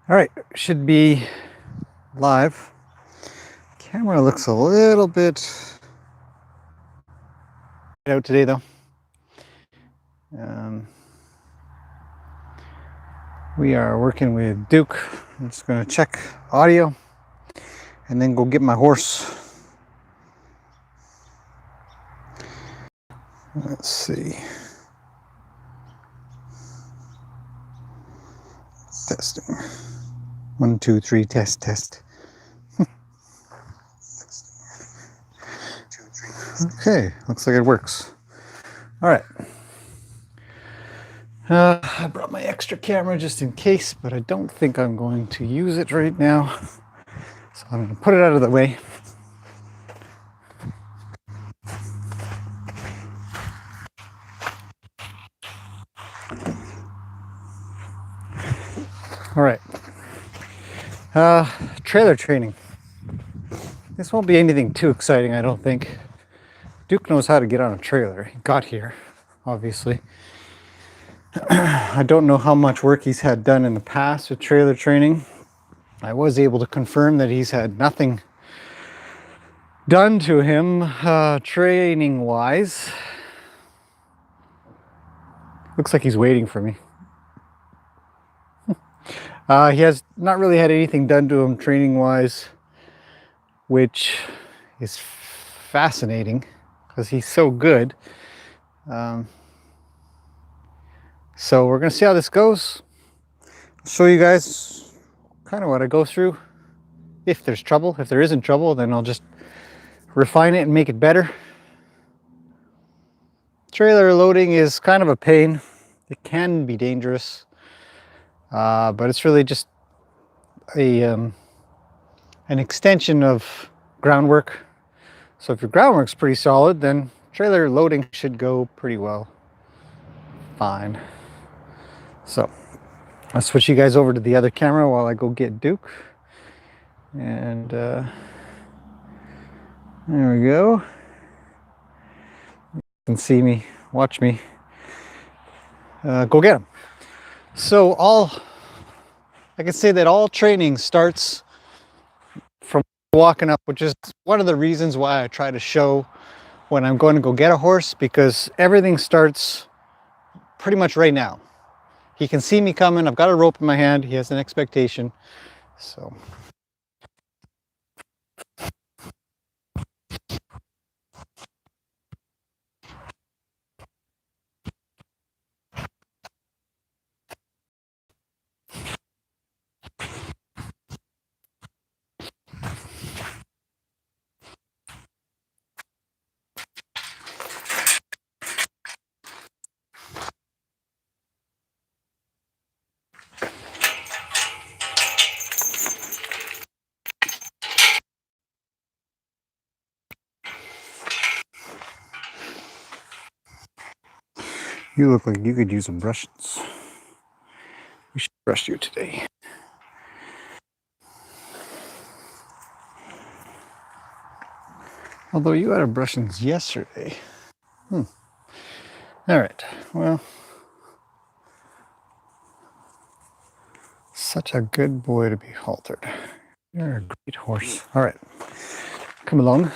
All right, should be live. Camera looks a little bit out today though. We are working with Duke. I'm just going to check audio and then go get my horse. Let's see. Testing. 1, 2, 3, test. Okay, looks like it works. All right. I brought my extra camera just in case, but I don't think I'm going to use it right now. So I'm going to put it out of the way. All right. Trailer training. This won't be anything too exciting, I don't think. Duke knows how to get on a trailer. He got here, obviously. I don't know how much work he's had done in the past with trailer training. I was able to confirm that he's had nothing done to him training-wise. Looks like he's waiting for me. He has not really had anything done to him training-wise, which is fascinating because he's so good. So we're going to see how this goes. I'll show you guys kind of what I go through. If there's trouble, if there isn't trouble, then I'll just refine it and make it better. Trailer loading is kind of a pain. It can be dangerous, but it's really just an extension of groundwork. So if your groundwork's pretty solid, then trailer loading should go pretty well. Fine. So I'll switch you guys over to the other camera while I go get Duke. And there we go. You can see me, watch me. Go get him. So I can say that all training starts from walking up, which is one of the reasons why I try to show when I'm going to go get a horse, because everything starts pretty much right now. He can see me coming. I've got a rope in my hand. He has an expectation. So. You look like you could use some brushes. We should brush you today. Although you had a brushings yesterday. All right, well, such a good boy to be haltered. You're a great horse. All right, come along.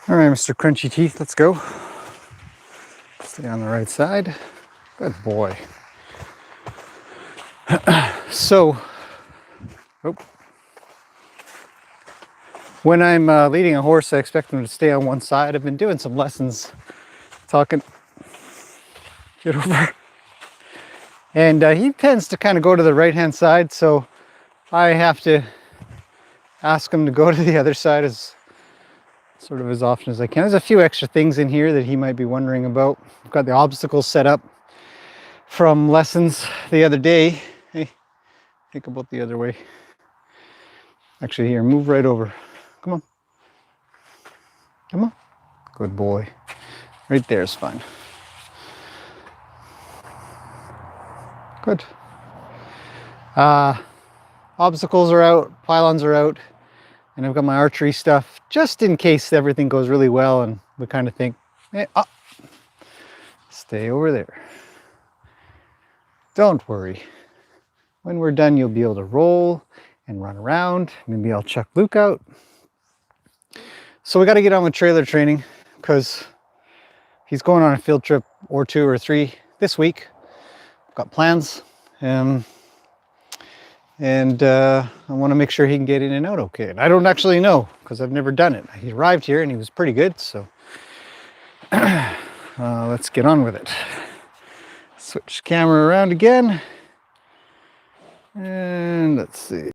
All right, Mr. Crunchy Teeth, let's go. Stay on the right side. Good boy. So, when I'm leading a horse, I expect him to stay on one side. I've been doing some lessons, talking. Get over. And he tends to kind of go to the right-hand side, so I have to ask him to go to the other side as sort of as often as I can. There's a few extra things in here that he might be wondering about. I've got the obstacles set up from lessons the other day. Hey, think about the other way. Actually, here, move right over. Come on. Come on. Good boy. Right there is fine. Good. Obstacles are out, pylons are out, and I've got my archery stuff just in case everything goes really well and we kind of think, hey, stay over there. Don't worry. When we're done, you'll be able to roll and run around. Maybe I'll chuck Luke out. So we got to get on with trailer training because he's going on a field trip or 2 or 3 this week. I've got plans. I want to make sure he can get in and out okay. And I don't actually know because I've never done it. He arrived here and he was pretty good, so let's get on with it. Switch camera around again. And let's see.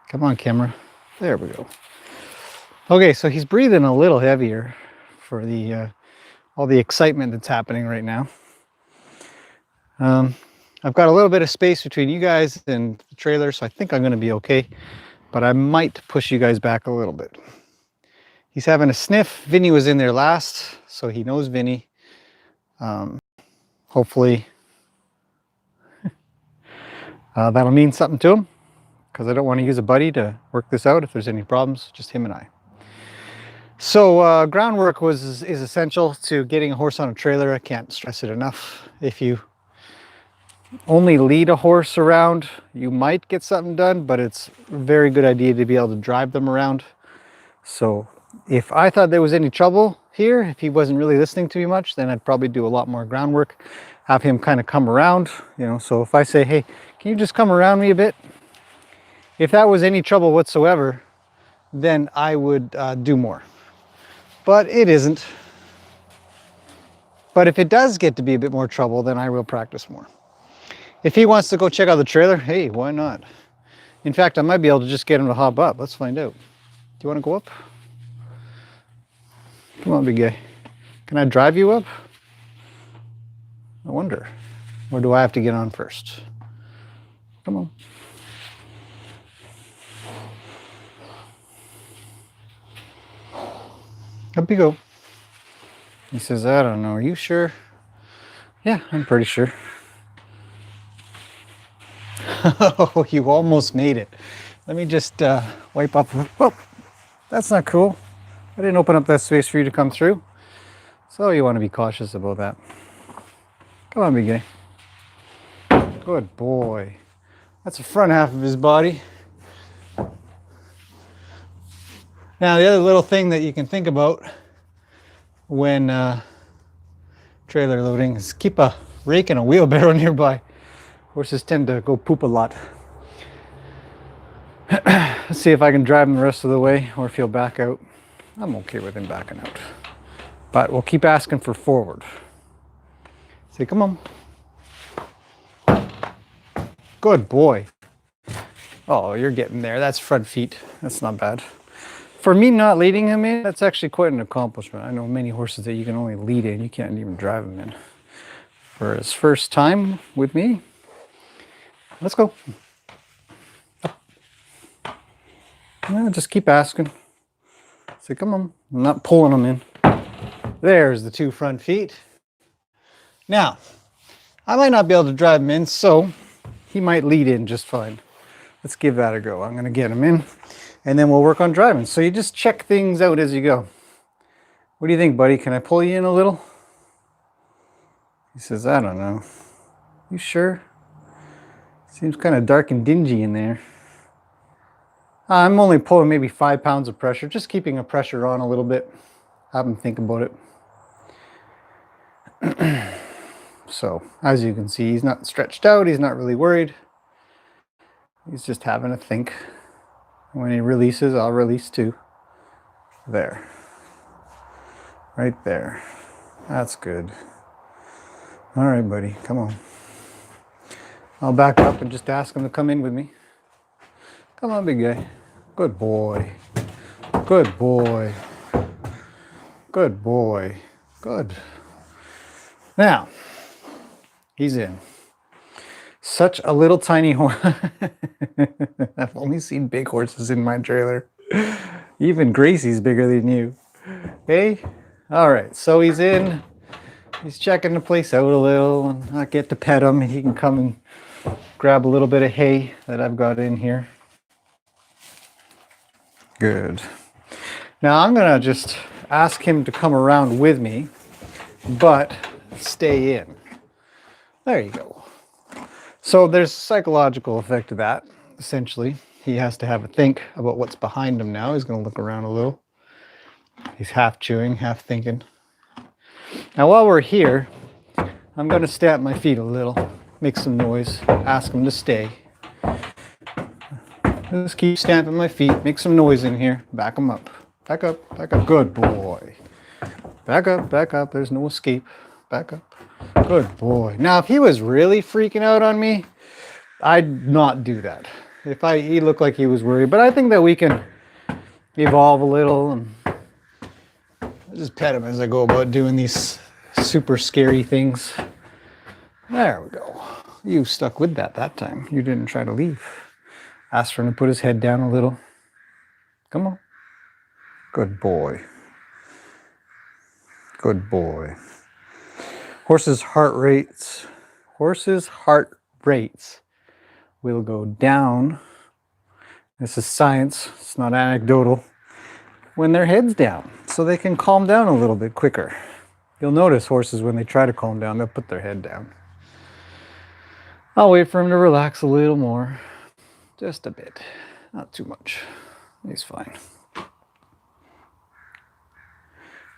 Come on, camera. There we go. Okay, so he's breathing a little heavier for the all the excitement that's happening right now. I've got a little bit of space between you guys and the trailer, so I think I'm going to be okay. But I might push you guys back a little bit. He's having a sniff. Vinny was in there last, so he knows Vinny. Hopefully that'll mean something to him, because I don't want to use a buddy to work this out if there's any problems, just him and I. So groundwork is essential to getting a horse on a trailer. I can't stress it enough. If you only lead a horse around, you might get something done, but it's a very good idea to be able to drive them around. So if I thought there was any trouble here, if he wasn't really listening to me much, then I'd probably do a lot more groundwork, have him kind of come around, you know. So if I say, hey, can you just come around me a bit? If that was any trouble whatsoever, then I would do more. But it isn't. But if it does get to be a bit more trouble, then I will practice more. If he wants to go check out the trailer, hey, why not? In fact, I might be able to just get him to hop up. Let's find out. Do you want to go up? Come on, big guy. Can I drive you up? I wonder. Or do I have to get on first? Come on. Up you go. He says, I don't know. Are you sure? Yeah, I'm pretty sure. Oh, you almost made it. Let me just wipe up. Oh, that's not cool. I didn't open up that space for you to come through. So you want to be cautious about that. Come on, big guy. Good boy. That's the front half of his body. Now, the other little thing that you can think about when trailer loading is keep a rake and a wheelbarrow nearby. Horses tend to go poop a lot. Let's see if I can drive him the rest of the way or if he'll back out. I'm okay with him backing out. But we'll keep asking for forward. Say, come on. Good boy. Oh, you're getting there. That's front feet. That's not bad. For me not leading him in, that's actually quite an accomplishment. I know many horses that you can only lead in. You can't even drive him in. For his first time with me, let's go. No, just keep asking. Say, come on. I'm not pulling them in. There's the 2 front feet. Now, I might not be able to drive him in, so he might lead in just fine. Let's give that a go. I'm going to get him in, and then we'll work on driving. So you just check things out as you go. What do you think, buddy? Can I pull you in a little? He says, I don't know. You sure? Seems kind of dark and dingy in there. I'm only pulling maybe 5 pounds of pressure, just keeping a pressure on a little bit. Have him think about it. So, as you can see, he's not stretched out. He's not really worried. He's just having a think. When he releases, I'll release too. There. Right there. That's good. All right, buddy, come on. I'll back up and just ask him to come in with me. Come on, big guy. Good boy. Good boy. Good boy. Good. Now, he's in. Such a little tiny horse. I've only seen big horses in my trailer. Even Gracie's bigger than you. Hey? All right, so he's in. He's checking the place out a little, and I get to pet him. He can come and grab a little bit of hay that I've got in here. Good. Now I'm gonna just ask him to come around with me, but stay in. There you go. So there's a psychological effect to that, essentially. He has to have a think about what's behind him now. He's gonna look around a little. He's half chewing, half thinking. Now while we're here, I'm gonna stamp my feet a little, make some noise, ask him to stay. Just keep stamping my feet, make some noise in here, back him up. Back up, back up. Good boy. Back up. There's no escape. Back up. Good boy. Now, if he was really freaking out on me, I'd not do that. He looked like he was worried, but I think that we can evolve a little and just pet him as I go about doing these super scary things. There we go. You stuck with that time. You didn't try to leave. Ask for him to put his head down a little. Come on. Good boy. Good boy. Horses' heart rates will go down. This is science, it's not anecdotal. When their head's down, so they can calm down a little bit quicker. You'll notice horses, when they try to calm down, they'll put their head down. I'll wait for him to relax a little more. Just a bit, not too much. He's fine.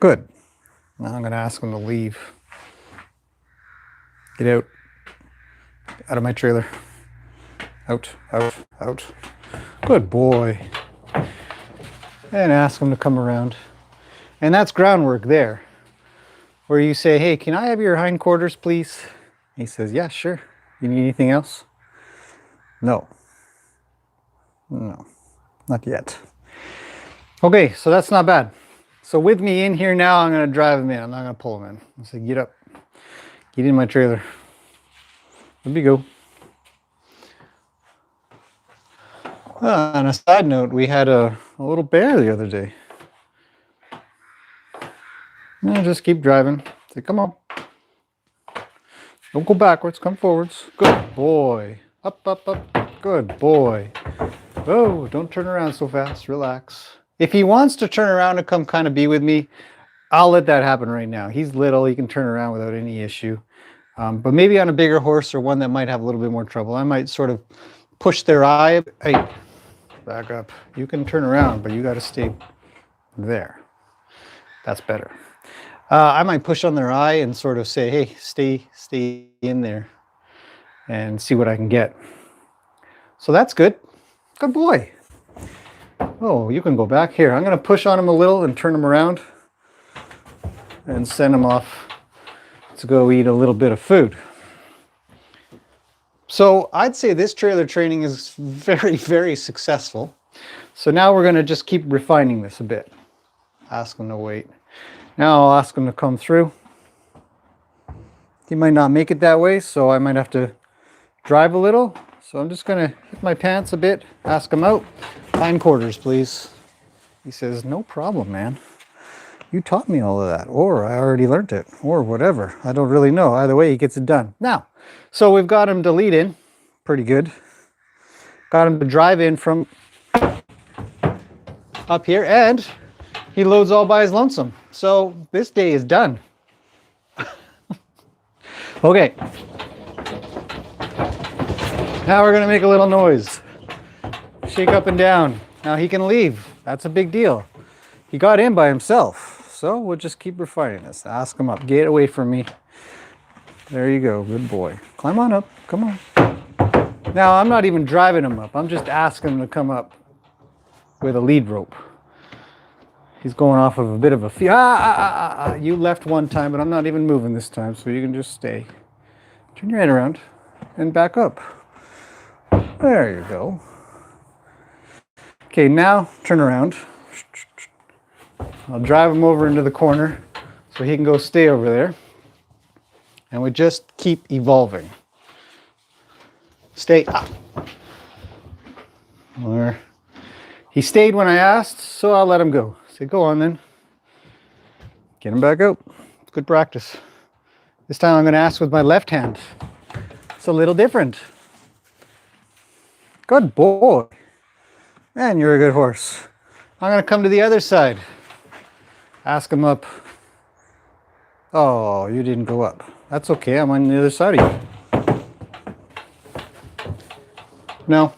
Good. Now I'm going to ask him to leave. Get out. Out of my trailer. Out. Good boy. And ask him to come around. And that's groundwork there. Where you say, hey, can I have your hindquarters, please? He says, yeah, sure. You need anything else? No. No, not yet. Okay, so that's not bad. So with me in here now, I'm going to drive him in. I'm not going to pull him in. I say, get up. Get in my trailer. Let me go. On a side note, we had a little bear the other day. No, just keep driving. Say, come on. Don't go backwards. Come forwards. Good boy. Up. Good boy. Oh, don't turn around so fast. Relax. If he wants to turn around and come kind of be with me, I'll let that happen right now. He's little. He can turn around without any issue. But maybe on a bigger horse or one that might have a little bit more trouble, I might sort of push their eye. Hey, back up. You can turn around, but you got to stay there. That's better. I might push on their eye and sort of say, hey, stay in there and see what I can get. So that's good. Good boy. Oh, you can go back here. I'm going to push on him a little and turn him around and send him off to go eat a little bit of food. So I'd say this trailer training is very, very successful. So now we're going to just keep refining this a bit. Ask him to wait. Now I'll ask him to come through. He might not make it that way, so I might have to drive a little. So I'm just going to hit my pants a bit, ask him out. Hindquarters, please. He says, no problem, man. You taught me all of that, or I already learned it, or whatever. I don't really know. Either way, he gets it done. Now, so we've got him to lead in. Pretty good. Got him to drive in from up here, and he loads all by his lonesome. So this day is done. Okay. Now we're going to make a little noise. Shake up and down. Now he can leave. That's a big deal. He got in by himself. So we'll just keep refining this. Ask him up. Get away from me. There you go. Good boy. Climb on up. Come on. Now I'm not even driving him up. I'm just asking him to come up with a lead rope. He's going off of a bit of a fear. You left one time, but I'm not even moving this time, so you can just stay. Turn your head around and back up. There you go. Okay, now turn around. I'll drive him over into the corner so he can go stay over there. And we just keep evolving. Stay up. Or he stayed when I asked, so I'll let him go. Say, go on then. Get him back out. It's good practice. This time I'm going to ask with my left hand. It's a little different. Good boy. Man, you're a good horse. I'm going to come to the other side. Ask him up. Oh, you didn't go up. That's okay. I'm on the other side of you. No.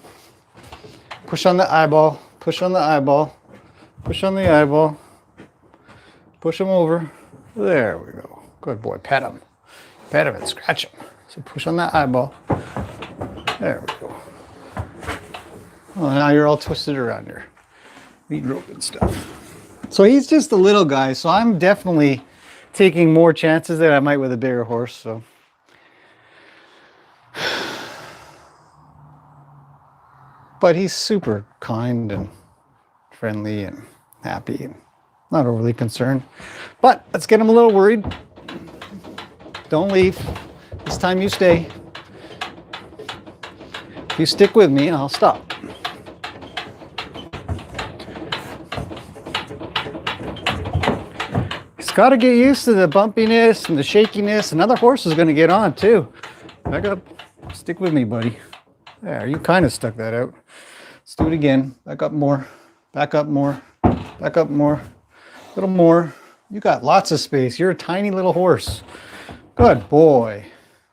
Push on the eyeball. Push on the eyeball. Push on the eyeball. Push him over. There we go. Good boy. Pet him. Pet him and scratch him. So push on that eyeball. There we go. Well, now you're all twisted around your lead rope and stuff. So he's just a little guy, so I'm definitely taking more chances than I might with a bigger horse. So but he's super kind and friendly and happy and not overly concerned. But let's get him a little worried. Don't leave. This time you stay. If you stick with me, I'll stop. He's got to get used to the bumpiness and the shakiness. Another horse is going to get on too. Back up. Stick with me, buddy. There, you kind of stuck that out. Let's do it again. Back up more. Back up more. Back up more. A little more. You got lots of space. You're a tiny little horse. Good boy.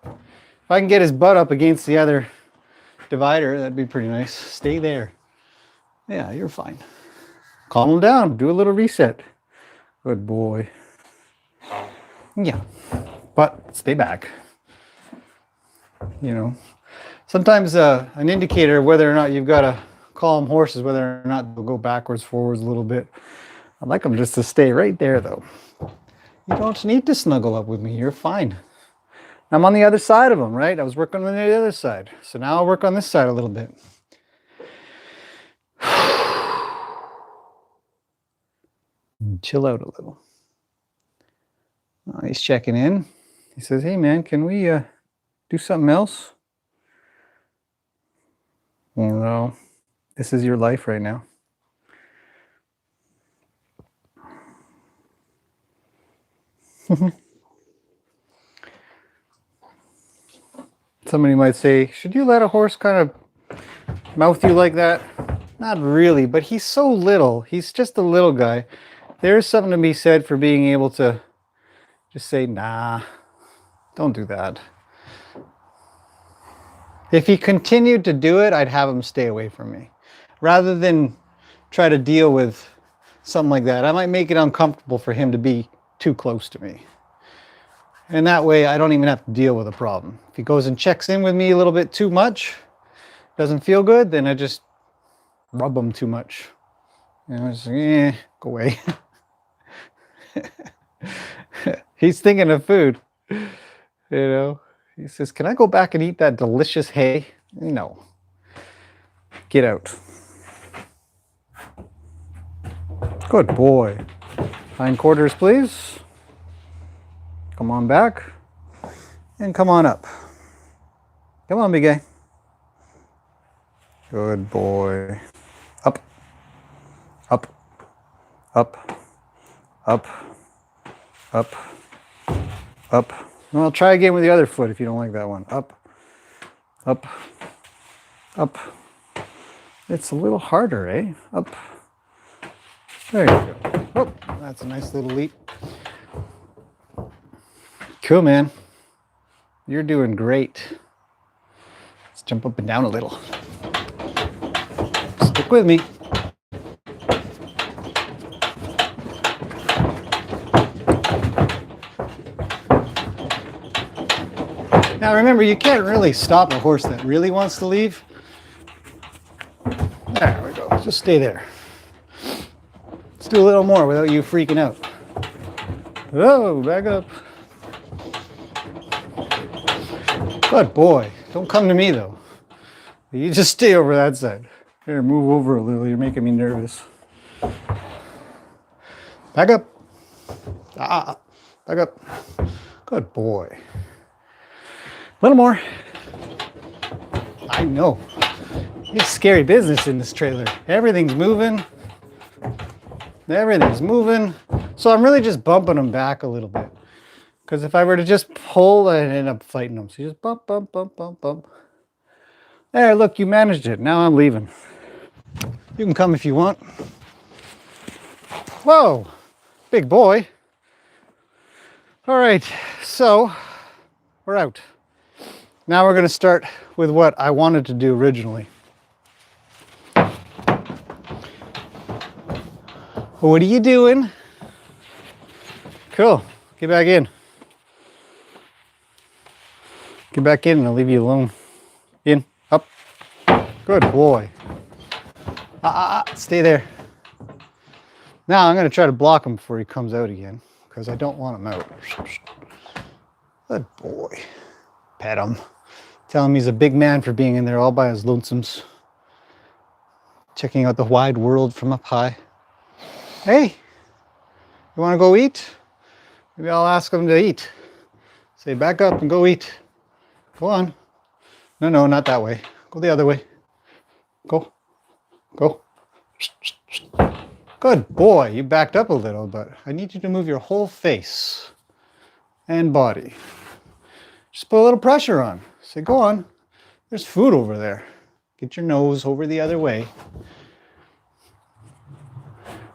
If I can get his butt up against the other divider, that'd be pretty nice. Stay there. Yeah, you're fine. Calm him down. Do a little reset. Good boy. Yeah. But stay back. You know. Sometimes an indicator of whether or not you've got a calm horse is whether or not they'll go backwards, forwards a little bit. I'd like them just to stay right there, though. You don't need to snuggle up with me. You're fine. I'm on the other side of them, right? I was working on the other side. So now I'll work on this side a little bit. Chill out a little. Oh, he's checking in. He says, hey, man, can we do something else? Oh, no. This is your life right now. Somebody might say, should you let a horse kind of mouth you like that? Not really, but he's so little. He's just a little guy. There's something to be said for being able to just say, nah, don't do that. If he continued to do it, I'd have him stay away from me. Rather than try to deal with something like that, I might make it uncomfortable for him to be too close to me. And that way, I don't even have to deal with a problem. If he goes and checks in with me a little bit too much, doesn't feel good, then I just rub him too much. You know, just go away. He's thinking of food. You know, he says, can I go back and eat that delicious hay? No. Get out. Good boy. Hindquarters, please. Come on back. And come on up. Come on, big guy. Good boy. Up. Up. Up. Up. Up. Up. Well, I'll try again with the other foot if you don't like that one. Up. Up. Up. It's a little harder, eh? Up. There you go. Oh, that's a nice little leap. Cool, man. You're doing great. Let's jump up and down a little. Stick with me. Now remember, you can't really stop a horse that really wants to leave. There we go. Just stay there. Let's do a little more without you freaking out. Oh, back up. Good boy. Don't come to me, though. You just stay over that side. Here, move over a little. You're making me nervous. Back up. Back up. Good boy. A little more. I know. It's scary business in this trailer. Everything's moving. Everything's moving. So I'm really just bumping them back a little bit. Because if I were to just pull, I'd end up fighting them. So you just bump, bump, bump, bump, bump. There, look, you managed it. Now I'm leaving. You can come if you want. Whoa, big boy. All right, so we're out. Now we're going to start with what I wanted to do originally. What are you doing? Cool. Get back in. Get back in and I'll leave you alone. In. Up. Good boy. Stay there. Now I'm going to try to block him before he comes out again because I don't want him out. Good boy. Pet him. Tell him he's a big man for being in there all by his lonesomes. Checking out the wide world from up high. Hey, you want to go eat? Maybe I'll ask him to eat. Say, back up and go eat. Go on. No, not that way. Go the other way. Go. Go. Good boy. You backed up a little, but I need you to move your whole face and body. Just put a little pressure on. Say, go on. There's food over there. Get your nose over the other way.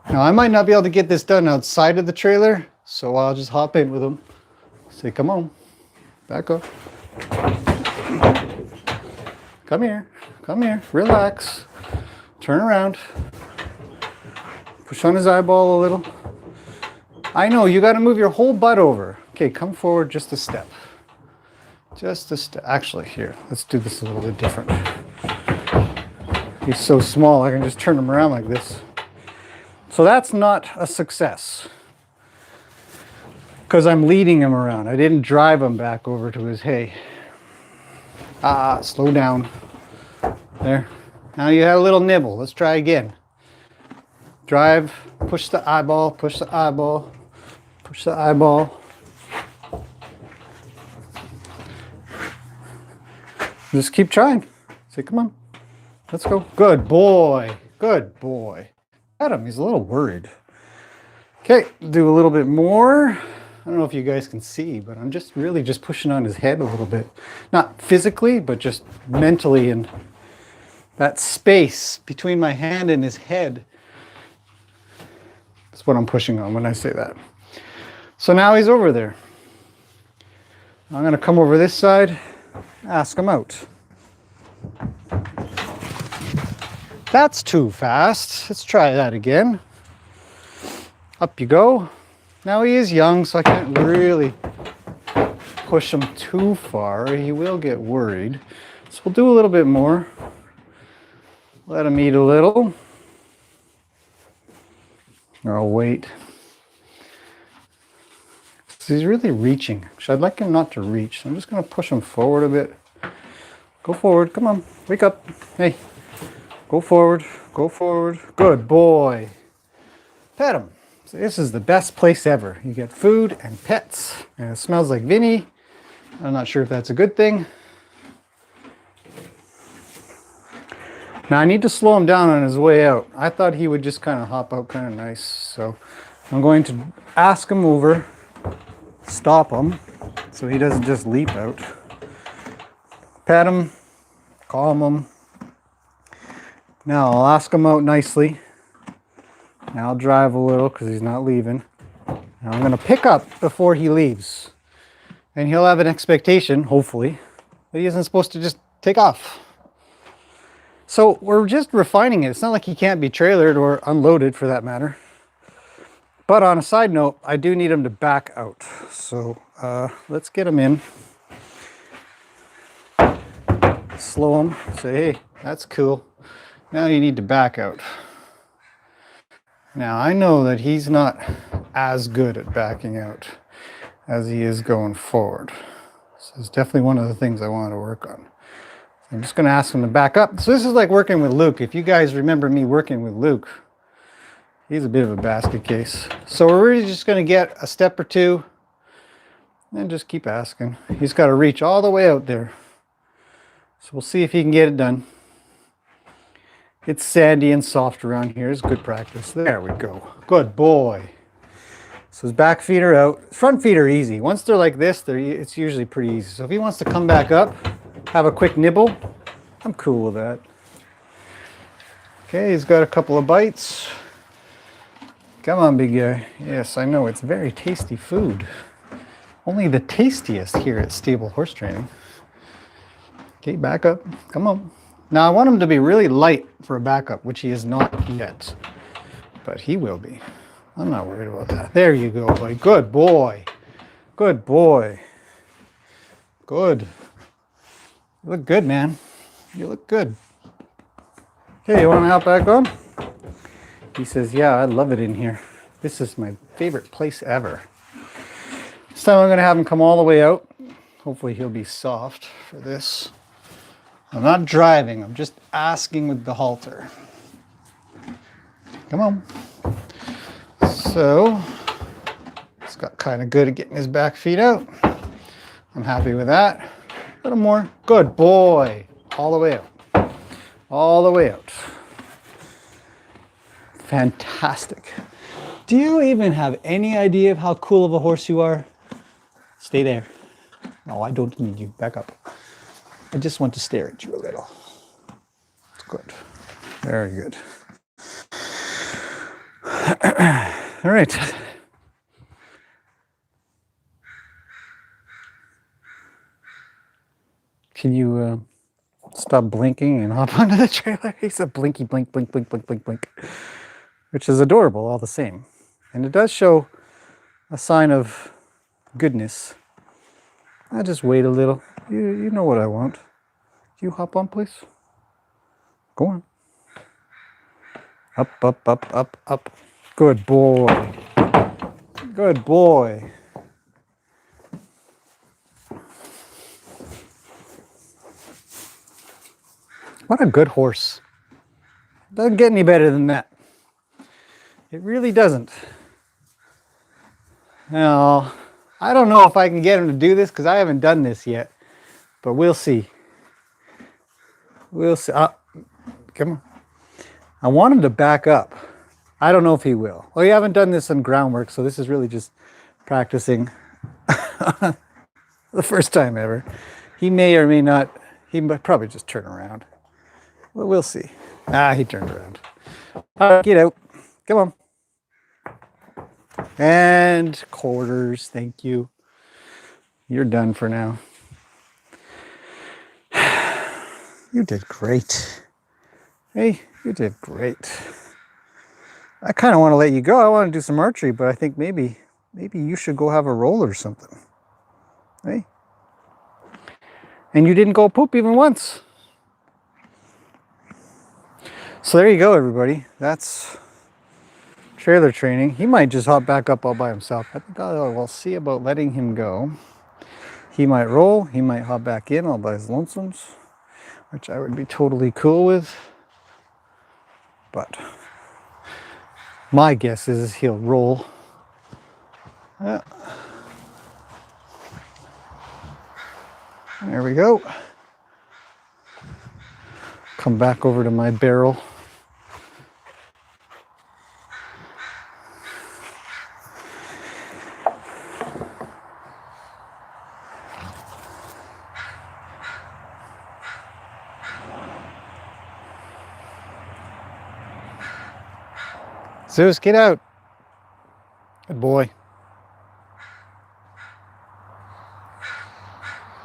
Now, I might not be able to get this done outside of the trailer, so I'll just hop in with him. Say, come on. Back up. Come here. Come here. Relax. Turn around. Push on his eyeball a little. I know, you got to move your whole butt over. Okay, come forward just a step. Just a step. Actually, here, let's do this a little bit different. He's so small, I can just turn him around like this. So that's not a success. Because I'm leading him around. I didn't drive him back over to his hay. Slow down. There. Now you had a little nibble. Let's try again. Drive, push the eyeball, push the eyeball, push the eyeball. Just keep trying. Say, come on. Let's go. Good boy. Good boy. At him. He's a little worried. Okay, do a little bit more. I don't know if you guys can see, but I'm just really just pushing on his head a little bit. Not physically, but just mentally, and that space between my hand and his head. That's what I'm pushing on when I say that. So now he's over there. I'm going to come over this side, ask him out. That's too fast. Let's try that again. Up you go. Now he is young, so I can't really push him too far. He will get worried. So we'll do a little bit more. Let him eat a little. Or I'll wait. So he's really reaching. Actually, I'd like him not to reach. So I'm just going to push him forward a bit. Go forward. Come on. Wake up. Hey. Go forward. Go forward. Good boy. Pet him. So this is the best place ever. You get food and pets. And it smells like Vinny. I'm not sure if that's a good thing. Now I need to slow him down on his way out. I thought he would just kind of hop out kind of nice. So I'm going to ask him over. Stop him. So he doesn't just leap out. Pet him. Calm him. Now I'll ask him out nicely. Now I'll drive a little because he's not leaving. Now I'm going to pick up before he leaves. And he'll have an expectation, hopefully, that he isn't supposed to just take off. So we're just refining it. It's not like he can't be trailered or unloaded for that matter. But on a side note, I do need him to back out. So let's get him in. Slow him. Say, hey, that's cool. Now you need to back out. Now I know that he's not as good at backing out as he is going forward. So it's definitely one of the things I want to work on. I'm just going to ask him to back up. So this is like working with Luke. If you guys remember me working with Luke, he's a bit of a basket case. So we're really just going to get a step or two and just keep asking. He's got to reach all the way out there. So we'll see if he can get it done. It's sandy and soft around here. It's good practice. There we go. Good boy. So his back feet are out. Front feet are easy. Once they're like this, it's usually pretty easy. So if he wants to come back up, have a quick nibble, I'm cool with that. Okay, he's got a couple of bites. Come on, big guy. Yes, I know, it's very tasty food. Only the tastiest here at Stable Horse Training. Okay, back up. Come on. Now, I want him to be really light for a backup, which he is not yet. But he will be. I'm not worried about that. There you go, boy. Good boy. Good boy. Good. You look good, man. You look good. Okay, you want to hop back on? He says, yeah, I love it in here. This is my favorite place ever. This time I'm going to have him come all the way out. Hopefully he'll be soft for this. I'm not driving, I'm just asking with the halter. Come on. So, he's got kind of good at getting his back feet out. I'm happy with that. A little more. Good boy. All the way out. All the way out. Fantastic. Do you even have any idea of how cool of a horse you are? Stay there. No, I don't need you. Back up. I just want to stare at you a little. Good. Very good. All right. Can you stop blinking and hop onto the trailer? He's a blinky, blink, blink, blink, blink, blink, blink, which is adorable all the same. And it does show a sign of goodness. I just wait a little. You know what I want. You hop on, please. Go on. Up, up, up, up, up. Good boy. Good boy. What a good horse. Doesn't get any better than that. It really doesn't. Now, I don't know if I can get him to do this because I haven't done this yet, but we'll see. We'll see. Come on. I want him to back up. I don't know if he will. Well, you haven't done this on Groundwork, so this is really just practicing the first time ever. He may or may not. He might probably just turn around. Well, we'll see. He turned around. All right, get out. Come on. And quarters. Thank you. You're done for now. You did great. Hey, you did great. I kind of want to let you go. I want to do some archery, but I think maybe you should go have a roll or something. Hey? And you didn't go poop even once. So there you go, everybody. That's trailer training. He might just hop back up all by himself. I think I'll see about letting him go. He might roll. He might hop back in all by his lonesomes, which I would be totally cool with. But my guess is he'll roll. Yeah. There we go. Come back over to my barrel. Zeus, get out. Good boy.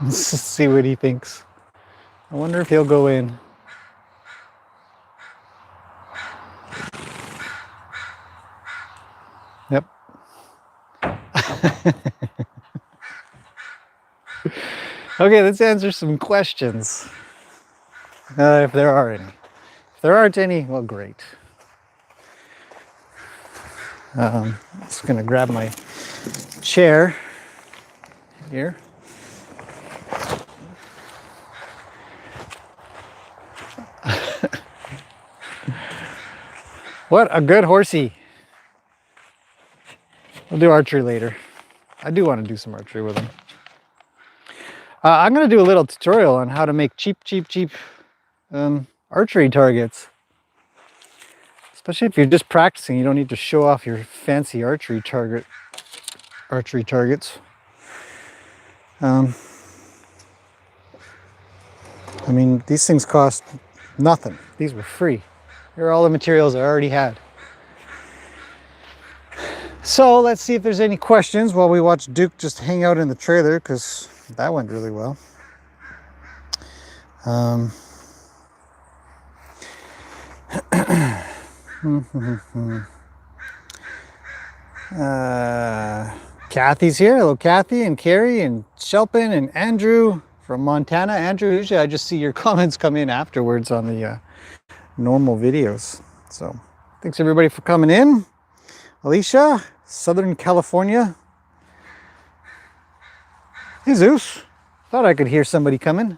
Let's see what he thinks. I wonder if he'll go in. Yep. Okay, let's answer some questions. If there are any. If there aren't any, well, great. Just gonna grab my chair here. What a good horsey. We'll do archery later. I do want to do some archery with him. I'm going to do a little tutorial on how to make cheap archery targets. Especially if you're just practicing, you don't need to show off your fancy archery targets. I mean, these things cost nothing. These were free. Here are all the materials I already had. So let's see if there's any questions while we watch Duke just hang out in the trailer, because that went really well. Kathy's here. Hello, Kathy and Carrie and Shelpin and Andrew from Montana. Andrew, usually I just see your comments come in afterwards on the normal videos. So thanks everybody for coming in. Alicia, Southern California. Jesus, thought I could hear somebody coming.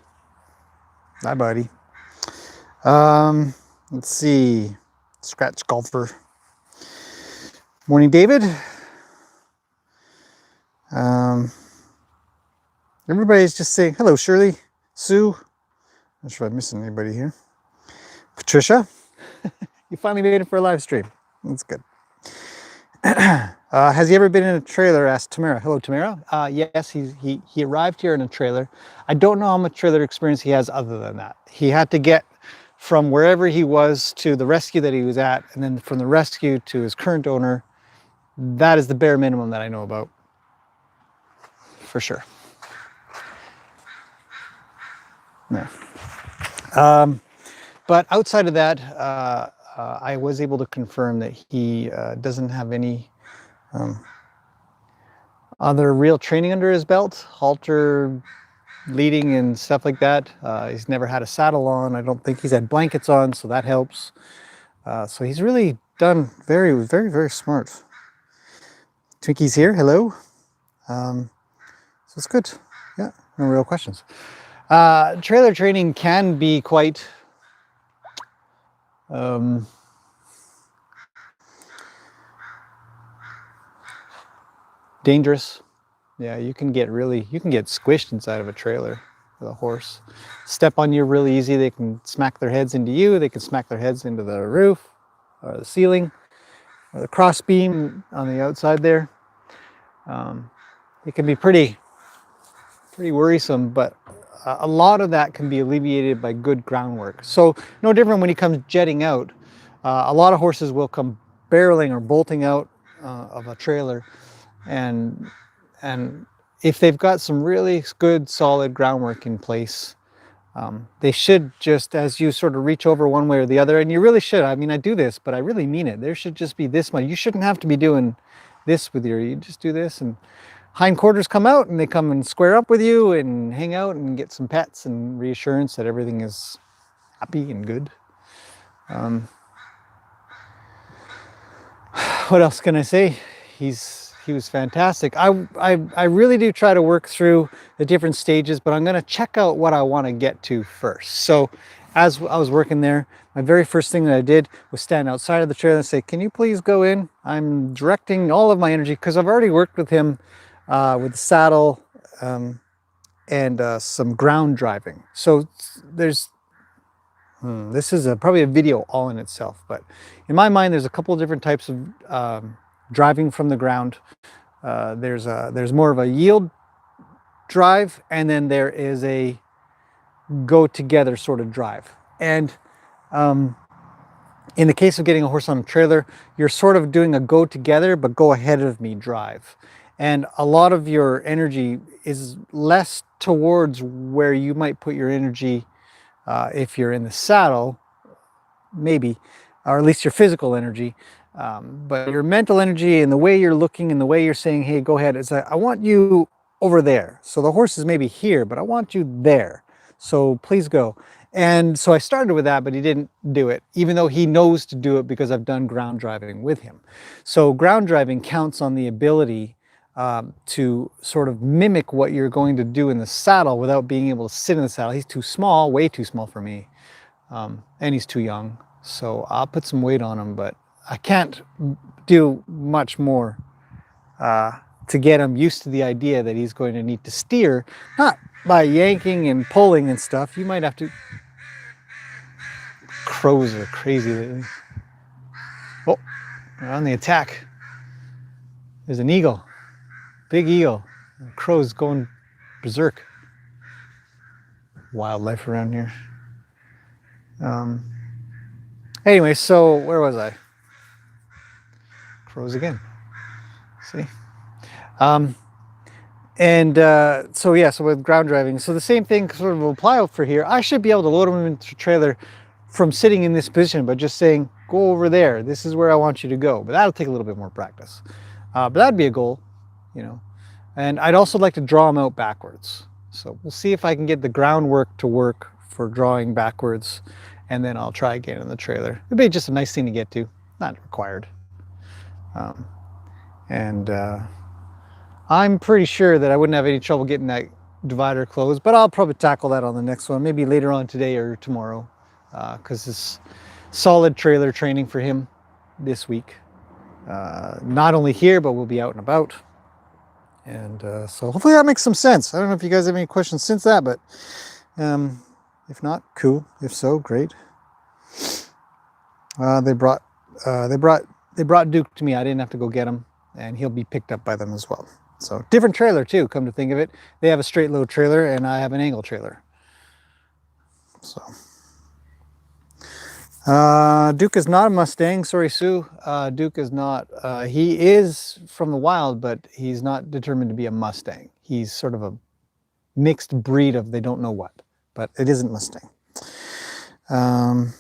Hi, buddy. Let's see. Scratch golfer. Morning, David. Everybody's just saying hello, Shirley, Sue. Not sure if I'm missing anybody here. Patricia, you finally made it for a live stream. That's good. Has he ever been in a trailer? Asked Tamara. Hello, Tamara. Yes, he arrived here in a trailer. I don't know how much trailer experience he has other than that. He had to get from wherever he was to the rescue that he was at, and then from the rescue to his current owner. That is the bare minimum that I know about, for sure. Yeah. But outside of that, I was able to confirm that he doesn't have any other real training under his belt, halter leading and stuff like that. He's never had a saddle on. I don't think he's had blankets on, so that helps. So he's really done very, very, very smart. Twinkie's here. Hello. So it's good. Yeah, no real questions. Trailer training can be quite dangerous. Yeah, you can get squished inside of a trailer with a horse. Step on you really easy. They can smack their heads into you. They can smack their heads into the roof or the ceiling or the cross beam on the outside there. It can be pretty worrisome, but a lot of that can be alleviated by good groundwork. So no different when he comes jetting out. A lot of horses will come barreling or bolting out of a trailer, and if they've got some really good solid groundwork in place, they should just, as you sort of reach over one way or the other, and you really should. I mean, I do this, but I really mean it. There should just be this much. You shouldn't have to be doing this with you just do this, and hindquarters come out and they come and square up with you and hang out and get some pets and reassurance that everything is happy and good. What else can I say? He was fantastic. I really do try to work through the different stages, but I'm going to check out what I want to get to first. So as I was working there, my very first thing that I did was stand outside of the trailer and say, can you please go in? I'm directing all of my energy, because I've already worked with him with the saddle and some ground driving. So there's this is probably a video all in itself, but in my mind there's a couple of different types of driving from the ground. There's more of a yield drive, and then there is a go together sort of drive. And in the case of getting a horse on a trailer, you're sort of doing a go together but go ahead of me drive. And a lot of your energy is less towards where you might put your energy if you're in the saddle, maybe, or at least your physical energy. But your mental energy and the way you're looking and the way you're saying, hey, go ahead, it's like, I want you over there. So the horse is maybe here, but I want you there. So please go. And so I started with that, but he didn't do it, even though he knows to do it because I've done ground driving with him. So ground driving counts on the ability to sort of mimic what you're going to do in the saddle without being able to sit in the saddle. He's too small, way too small for me, and he's too young. So I'll put some weight on him, but I can't do much more to get him used to the idea that he's going to need to steer, not by yanking and pulling and stuff. You might have to. Crows are crazy lately. Oh, they're on the attack. There's an eagle. Big eagle. The crow's going berserk. wildlife around here. Anyway, so where was I? Crows again. See? So yeah, so with ground driving, so the same thing sort of will apply out for here. I should be able to load them into the trailer from sitting in this position, but just saying, go over there. This is where I want you to go. But that'll take a little bit more practice. But that'd be a goal, you know. And I'd also like to draw them out backwards. So we'll see if I can get the groundwork to work for drawing backwards, and then I'll try again in the trailer. It'd be just a nice thing to get to, not required. I'm pretty sure that I wouldn't have any trouble getting that divider closed, but I'll probably tackle that on the next one, maybe later on today or tomorrow, because it's solid trailer training for him this week. Not only here, but we'll be out and about. And so hopefully that makes some sense. I don't know if you guys have any questions since that, but if not, cool. If so, great. They brought Duke to me. I didn't have to go get him, and he'll be picked up by them as well. So different trailer too, come to think of it. They have a straight load trailer and I have an angle trailer. So Duke is not a Mustang. Sorry, Sue. Duke is not. He is from the wild, but he's not determined to be a Mustang. He's sort of a mixed breed of they don't know what, but it isn't Mustang. But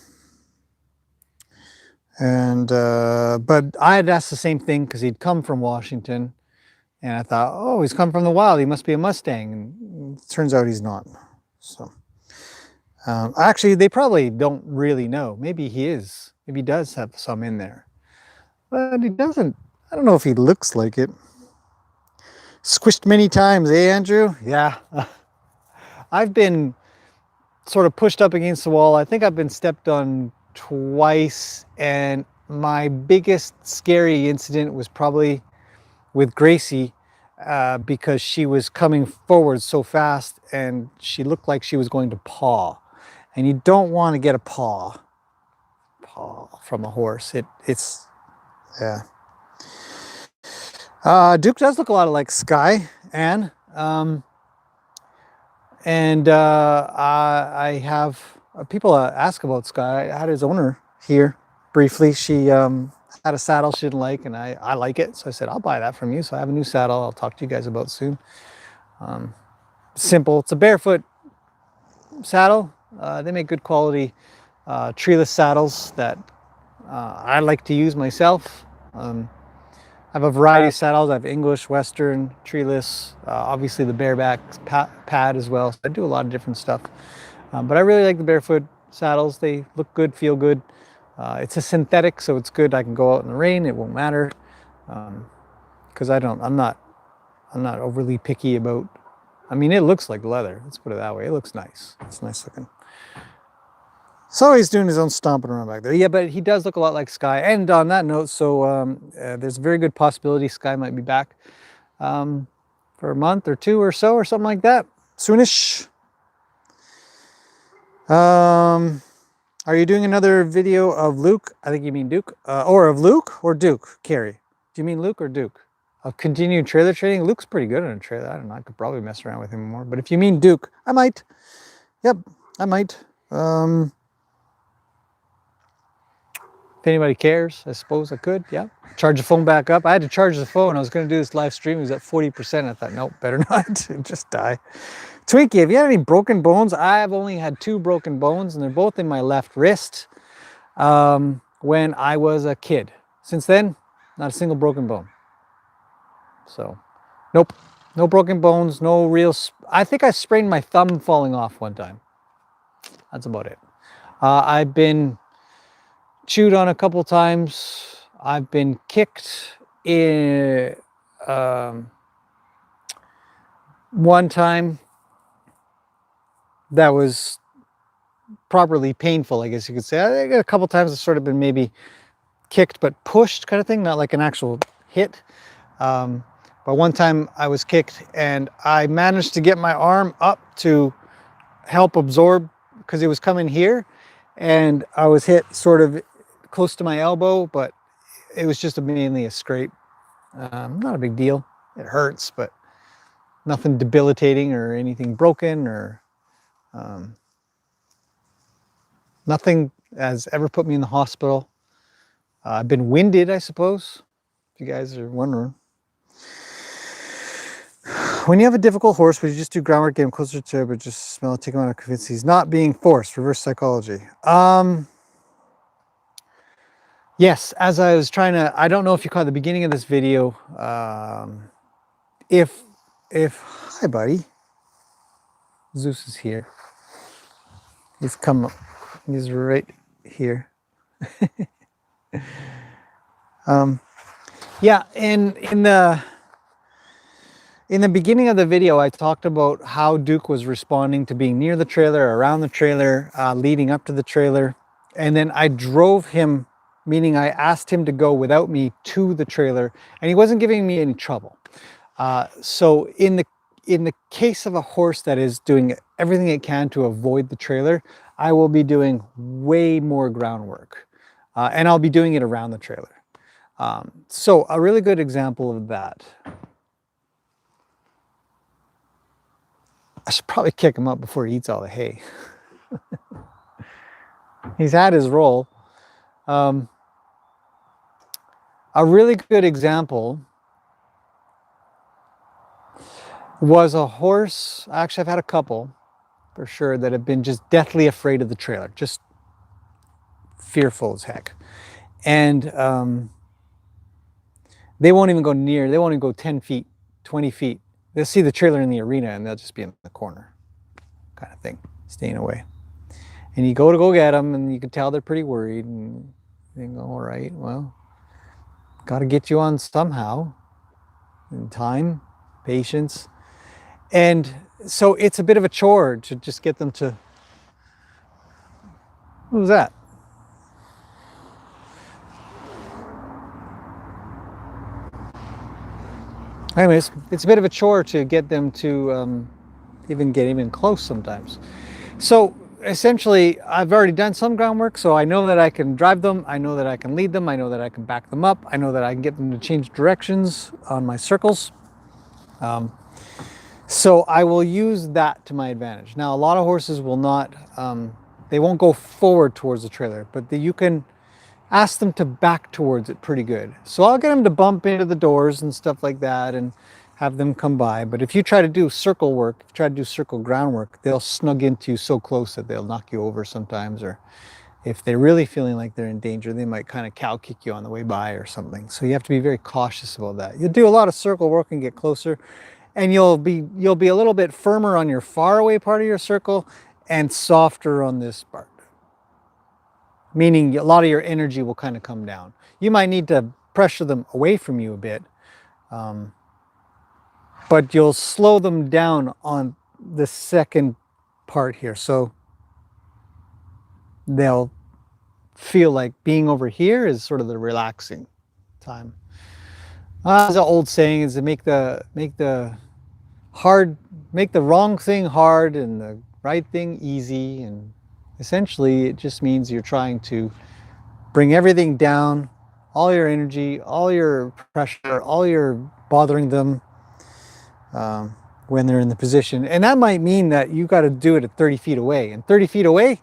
I had asked the same thing because he'd come from Washington, and I thought, oh, he's come from the wild. He must be a Mustang. And it turns out he's not. So. Actually, they probably don't really know. Maybe he is. Maybe he does have some in there. But he doesn't. I don't know if he looks like it. Squished many times, eh, Andrew? Yeah. I've been sort of pushed up against the wall. I think I've been stepped on twice. And my biggest scary incident was probably with Gracie, because she was coming forward so fast and she looked like she was going to paw. And you don't want to get a paw from a horse. It's yeah. Duke does look a lot like Sky, Anne. I have people ask about Sky. I had his owner here briefly. She had a saddle she didn't like, and I like it. So I said, I'll buy that from you. So I have a new saddle I'll talk to you guys about soon. Simple. It's a barefoot saddle. They make good quality treeless saddles that I like to use myself. I have a variety of saddles. I have English, Western, treeless, obviously the bareback pad as well. So I do a lot of different stuff. But I really like the barefoot saddles. They look good, feel good. It's a synthetic, so it's good. I can go out in the rain. It won't matter. Because I'm not overly picky about, I mean, it looks like leather. Let's put it that way. It looks nice. It's nice looking. So he's doing his own stomping around back there. Yeah, but he does look a lot like Sky. And on that note, so there's a very good possibility Sky might be back for a month or two or so or something like that. Soonish. Are you doing another video of Luke? I think you mean Duke. Or of Luke or Duke? Carrie. Do you mean Luke or Duke? Of continued trailer training? Luke's pretty good on a trailer. I don't know. I could probably mess around with him more. But if you mean Duke, I might. Yep, I might. If anybody cares, I suppose I could. Yeah. Charge the phone back up. I had to charge the phone. I was going to do this live stream. It was at 40%. I thought, nope, better not. Just die. Twinkie, have you had any broken bones? I've only had 2 broken bones, and they're both in my left wrist when I was a kid. Since then, not a single broken bone. So, nope. No broken bones, no real... I think I sprained my thumb falling off one time. That's about it. I've been chewed on a couple times. I've been kicked in one time. That was properly painful, I guess you could say. I think a couple times I've sort of been maybe kicked but pushed kind of thing, not like an actual hit. But one time I was kicked and I managed to get my arm up to help absorb because it was coming here, and I was hit sort of close to my elbow, but it was just mainly a scrape. Not a big deal. It hurts, but nothing debilitating or anything broken or Nothing has ever put me in the hospital. I've been winded, I suppose, if you guys are wondering. When you have a difficult horse, would you just do groundwork, get him closer to it, but just smell it, take him out of convince he's not being forced? Reverse psychology. Yes, as I was trying to, I don't know if you caught the beginning of this video. If, hi buddy, Zeus is here. He's come, he's right here. Yeah, in the beginning of the video, I talked about how Duke was responding to being near the trailer, around the trailer, leading up to the trailer. And then I drove him, meaning I asked him to go without me to the trailer, and he wasn't giving me any trouble. So in the case of a horse that is doing everything it can to avoid the trailer, I will be doing way more groundwork. And I'll be doing it around the trailer. So a really good example of that. I should probably kick him up before he eats all the hay. He's had his role. A really good example was a horse. Actually, I've had a couple for sure that have been just deathly afraid of the trailer, just fearful as heck. And they won't even go near, they won't even go 10 feet, 20 feet. They'll see the trailer in the arena and they'll just be in the corner kind of thing, staying away. And you go get them and you can tell they're pretty worried, and they go, all right, well, got to get you on somehow. And time, patience. And so it's a bit of a chore to just get them to, what was that? Anyways, it's a bit of a chore to get them to even get even close sometimes. So essentially, I've already done some groundwork, so I know that I can drive them, I know that I can lead them, I know that I can back them up, I know that I can get them to change directions on my circles. So I will use that to my advantage. Now, a lot of horses will not, they won't go forward towards the trailer, but you can ask them to back towards it pretty good. So I'll get them to bump into the doors and stuff like that and have them come by. But if you try to do circle work, if you try to do circle groundwork, they'll snug into you so close that they'll knock you over sometimes. Or if they're really feeling like they're in danger, they might kind of cow kick you on the way by or something. So you have to be very cautious about that. You'll do a lot of circle work and get closer, and you'll be a little bit firmer on your far away part of your circle and softer on this part. Meaning a lot of your energy will kind of come down. You might need to pressure them away from you a bit, but you'll slow them down on the second part here. So they'll feel like being over here is sort of the relaxing time. As an old saying is to make the wrong thing hard and the right thing easy, and essentially it just means you're trying to bring everything down, all your energy, all your pressure, all your bothering them when they're in the position. And that might mean that you got to do it at 30 feet away. And 30 feet away,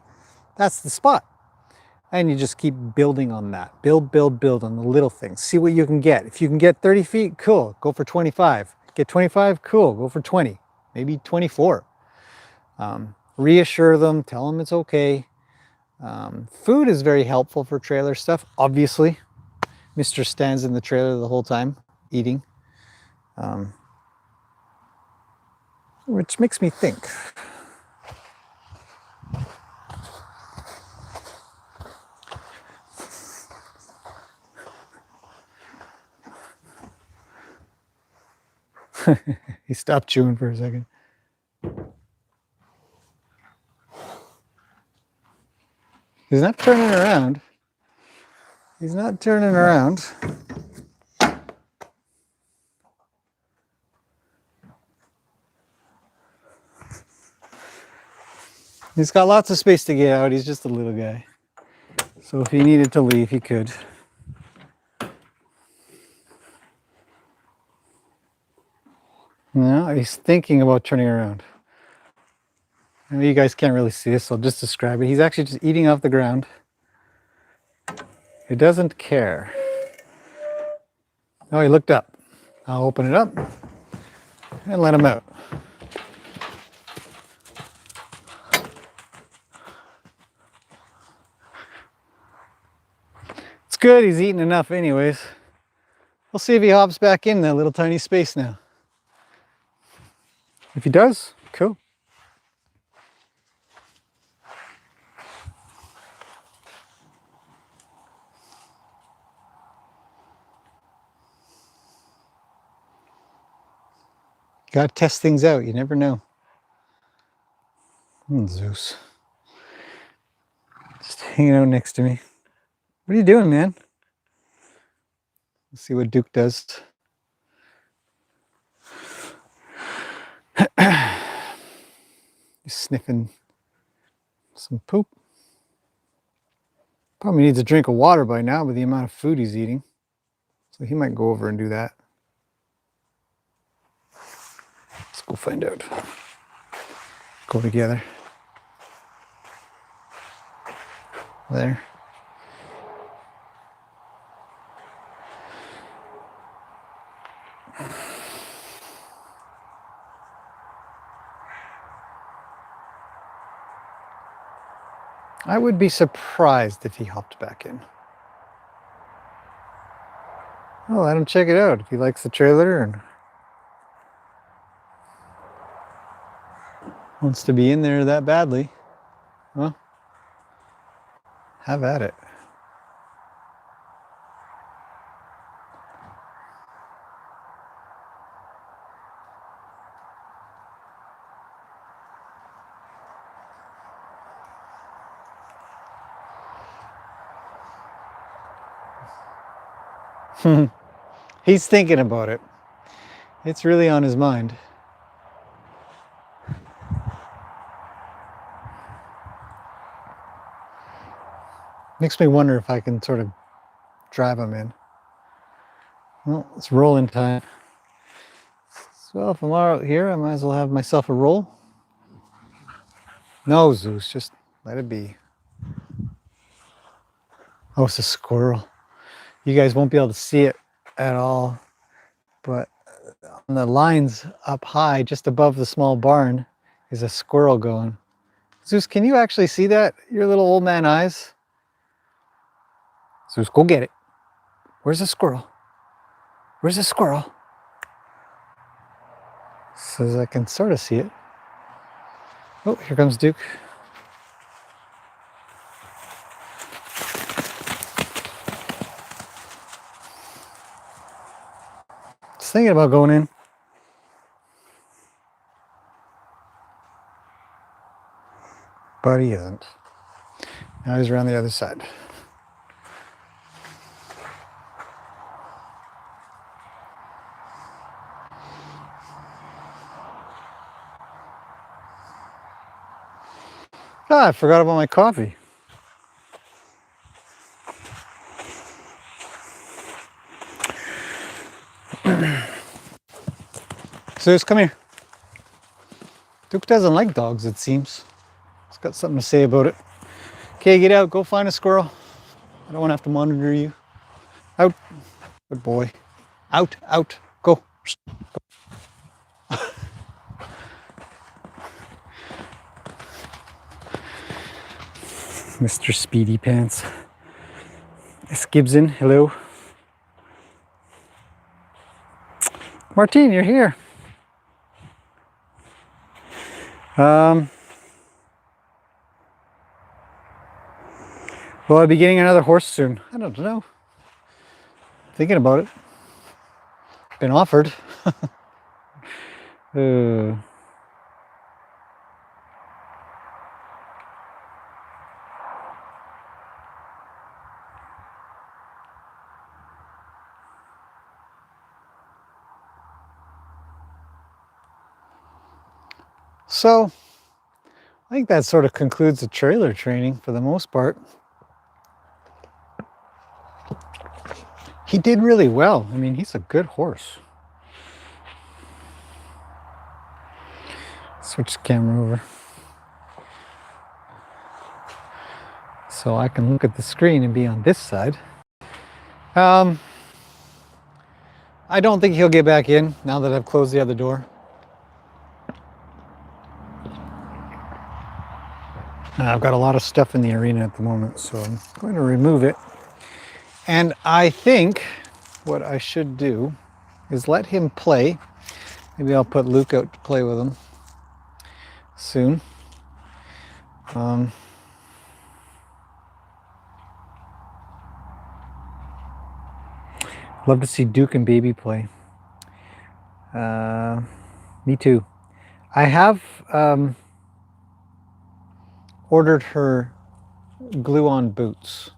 that's the spot. And you just keep building on that. Build on the little things. See what you can get. If you can get 30 feet, cool, go for 25. Get 25, cool, go for 20, maybe 24. Reassure them, tell them it's okay. Food is very helpful for trailer stuff, obviously. Mr. stands in the trailer the whole time, eating. Which makes me think. He stopped chewing for a second. He's not turning around. He's not turning around. He's got lots of space to get out. He's just a little guy. So if he needed to leave, he could. No, he's thinking about turning around. I know you guys can't really see this, so I'll just describe it. He's actually just eating off the ground. He doesn't care. Oh, he looked up. I'll open it up and let him out. It's good, he's eaten enough anyways. We'll see if he hops back in that little tiny space now. If he does, cool. Gotta test things out, you never know. Zeus. Just hanging out next to me. What are you doing, man? Let's see what Duke does. He's sniffing some poop. Probably needs a drink of water by now with the amount of food he's eating. So he might go over and do that. Let's go find out. Go together. There. I would be surprised if he hopped back in. Oh, let him check it out if he likes the trailer and wants to be in there that badly. Well, have at it. He's thinking about it. It's really on his mind. Makes me wonder if I can sort of drive him in. Well, it's rolling time. So if I'm out here, I might as well have myself a roll. No, Zeus, just let it be. Oh, it's a squirrel. You guys won't be able to see it at all, but on the lines up high, just above the small barn, is a squirrel going. Zeus, can you actually see that? Your little old man eyes? Zeus, go get it. Where's the squirrel? Where's the squirrel? So I can sort of see it. Oh, here comes Duke. Just thinking about going in. But he isn't. Now he's around the other side. Ah, I forgot about my coffee. Zeus, come here. Duke doesn't like dogs, it seems. He's got something to say about it. Okay, get out. Go find a squirrel. I don't want to have to monitor you. Out. Good boy. Out, out. Go. Mr. Speedy Pants. Miss Gibson, hello. Martine, you're here. Will I be getting another horse soon? I don't know. Thinking about it. Been offered. So, I think that sort of concludes the trailer training for the most part. He did really well. I mean, he's a good horse. Switch the camera over. so I can look at the screen and be on this side. I don't think he'll get back in now that I've closed the other door. I've got a lot of stuff in the arena at the moment, so I'm going to remove it. And I think what I should do is let him play. Maybe I'll put Luke out to play with him soon. Love to see Duke and Baby play. Me too. I have ordered her glue-on boots,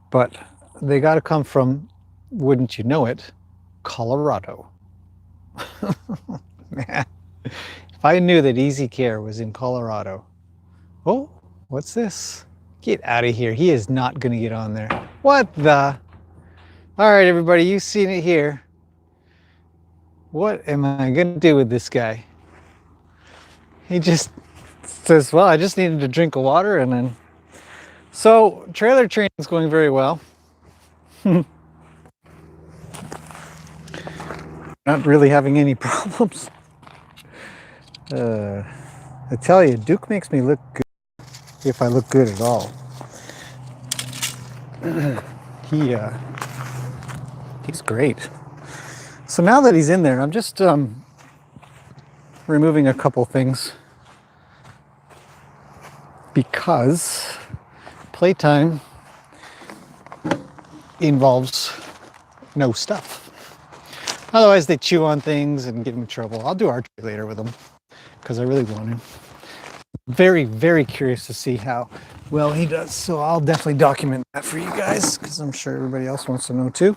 but they got to come from, wouldn't you know it, Colorado. Man, if I knew that Easy Care was in Colorado. Oh, what's this? Get out of here. He is not going to get on there. What the? All right, everybody, you've seen it here. What am I going to do with this guy? He just says, well, I just needed a drink of water, and then... So, trailer training is going very well. Not really having any problems. I tell you, Duke makes me look good, if I look good at all. He's great. So now that he's in there, I'm just removing a couple things because playtime involves no stuff. Otherwise they chew on things and get him in trouble. I'll do archery later with them because I really want him. Very, very curious to see how well he does. So I'll definitely document that for you guys because I'm sure everybody else wants to know too.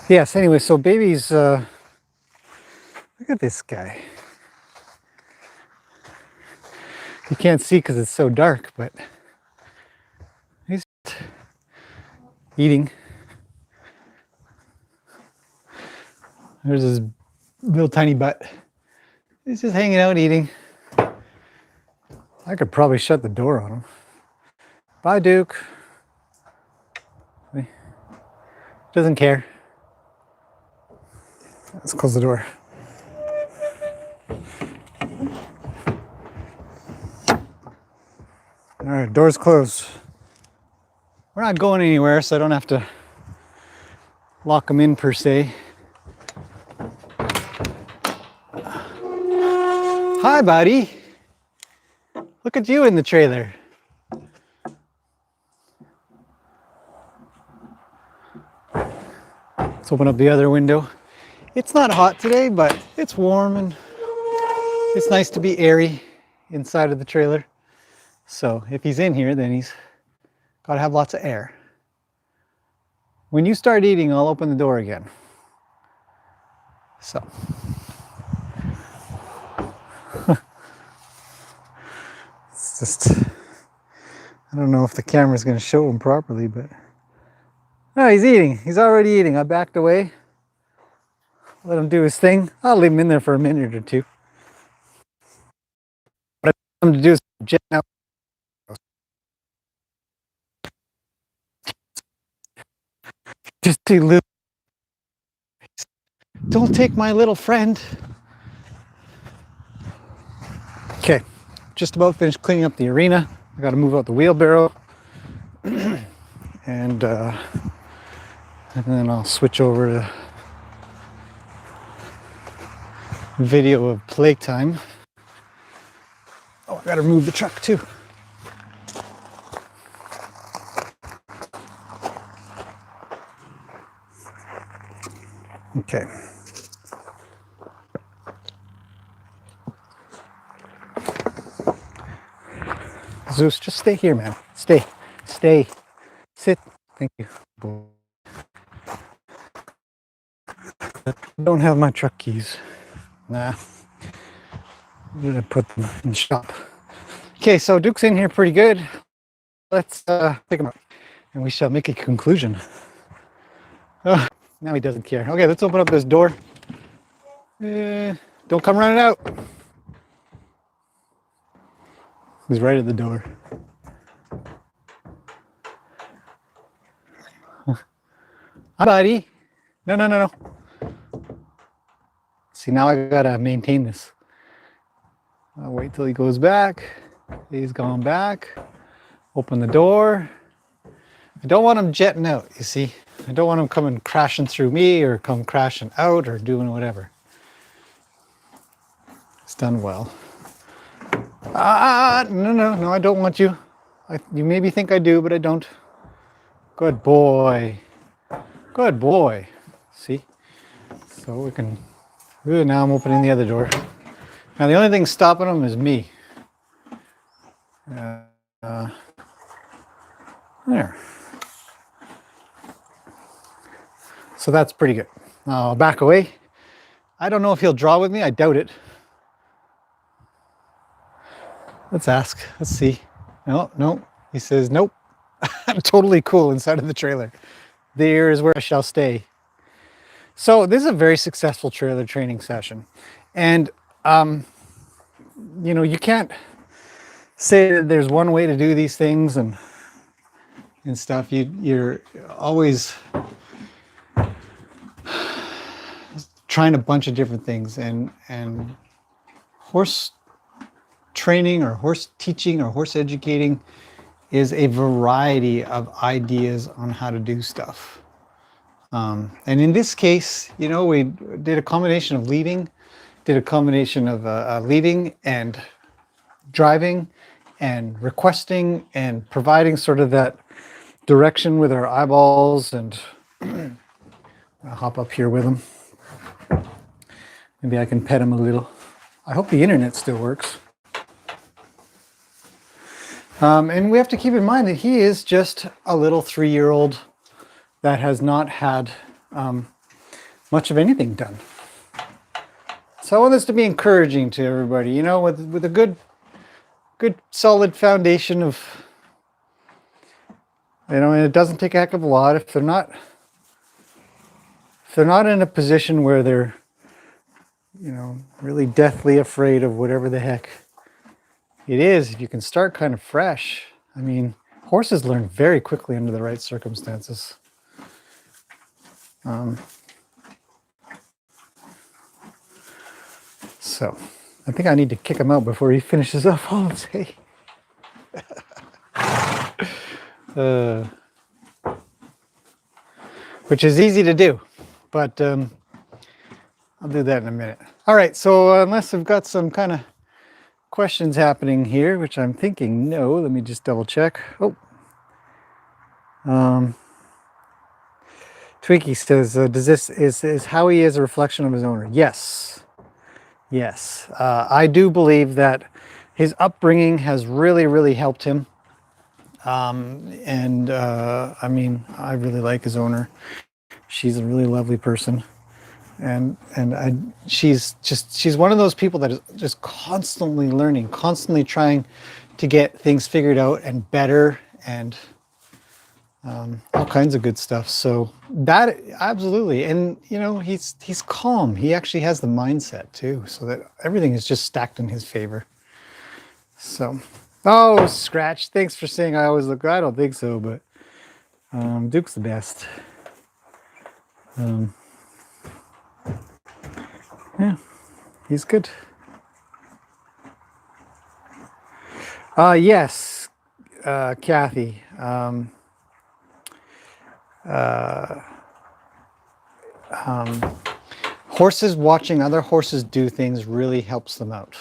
Yes, anyway, so Baby's, look at this guy. You can't see because it's so dark, but he's eating. There's his little tiny butt. He's just hanging out eating. I could probably shut the door on him. Bye, Duke. Doesn't care. Let's close the door. All right, door's closed. We're not going anywhere, so I don't have to lock them in per se. Hi, buddy. Look at you in the trailer. Let's open up the other window. It's not hot today, but it's warm and it's nice to be airy inside of the trailer. So if he's in here, then he's got to have lots of air. When you start eating, I'll open the door again. So. It's just, I don't know if the camera's going to show him properly, but... Oh, he's eating. He's already eating. I backed away. Let him do his thing. I'll leave him in there for a minute or two. What I want him to do is jet out. Just see Luke. Don't take my little friend. Okay, just about finished cleaning up the arena. I got to move out the wheelbarrow, and then I'll switch over to video of playtime. Oh, I got to move the truck too. Okay. Zeus, just stay here, man. Stay. Stay. Sit. Thank you. I don't have my truck keys. Nah. I'm gonna put them in the shop. Okay, so Duke's in here pretty good. Let's pick him up and we shall make a conclusion. Now he doesn't care. Okay, let's open up this door. Don't Don't come running out. He's right at the door. Hi, buddy. No, no, no, no. See, now I gotta maintain this. I'll wait till he goes back. He's gone back. Open the door. I don't want him jetting out, you see. I don't want him coming crashing through me or come crashing out or doing whatever. It's done well. No, no, no, I don't want you. You maybe think I do, but I don't. Good boy. Good boy. See? So we can... Ooh, now I'm opening the other door. Now the only thing stopping him is me. There. So that's pretty good. I'll back away. I don't know if he'll draw with me. I doubt it. Let's ask. Let's see. No, no. He says, nope. I'm totally cool inside of the trailer. There is where I shall stay. So this is a very successful trailer training session. And, you know, you can't say that there's one way to do these things and stuff. You're always trying a bunch of different things, and horse training or horse teaching or horse educating is a variety of ideas on how to do stuff. And in this case, you know, we did a combination of leading and driving and requesting and providing sort of that direction with our eyeballs. And I'll hop up here with him. Maybe I can pet him a little. I hope the internet still works. And we have to keep in mind that he is just a little 3-year-old that has not had much of anything done. So I want this to be encouraging to everybody, you know, with a good solid foundation of, you know, and it doesn't take a heck of a lot. If they're not in a position where they're, you know, really deathly afraid of whatever the heck it is, if you can start kind of fresh. I mean, horses learn very quickly under the right circumstances. So I think I need to kick him out before he finishes up all his hay. Which is easy to do, but I'll do that in a minute. All right, so unless I've got some kind of questions happening here, which I'm thinking no, let me just double check. Oh, Twinkie says, does this is Howie is a reflection of his owner? Yes, yes. I do believe that his upbringing has really helped him. I mean, I really like his owner. She's a really lovely person. And she's one of those people that is just constantly learning, constantly trying to get things figured out and better, and all kinds of good stuff. So that absolutely, and you know, he's calm. He actually has the mindset too, so that everything is just stacked in his favor. So, oh, Scratch, thanks for saying I always look good. I don't think so, but Duke's the best. Yeah, he's good. Yes, Kathy. Horses watching other horses do things really helps them out.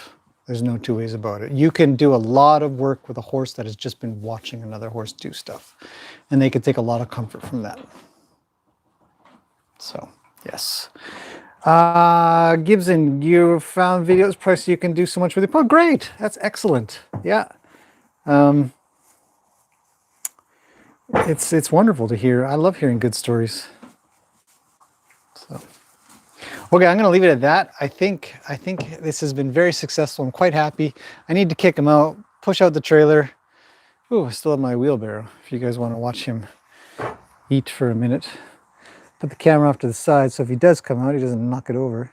There's no two ways about it. You can do a lot of work with a horse that has just been watching another horse do stuff, and they can take a lot of comfort from that. So, yes. Gibson, you found videos price you can do so much with it. Oh, great. That's excellent. Yeah. It's wonderful to hear. I love hearing good stories. So, okay, I'm going to leave it at that. I think this has been very successful. I'm quite happy. I need to kick him out, push out the trailer. Ooh, I still have my wheelbarrow if you guys want to watch him eat for a minute. Put the camera off to the side so if he does come out, he doesn't knock it over.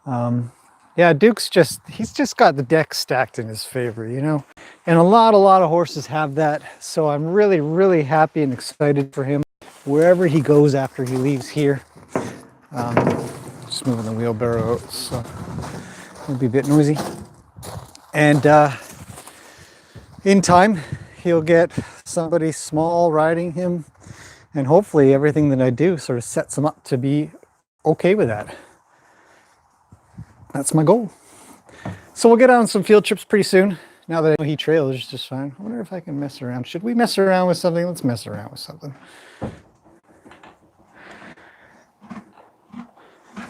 Yeah, Duke's he's just got the deck stacked in his favor, you know? And a lot of horses have that. So I'm really, really happy and excited for him wherever he goes after he leaves here. Just moving the wheelbarrow out, so it'll be a bit noisy. And in time, he'll get somebody small riding him. And hopefully everything that I do sort of sets him up to be okay with that. That's my goal. So we'll get on some field trips pretty soon. Now that I know he trails just fine. I wonder if I can mess around. Should we mess around with something? Let's mess around with something.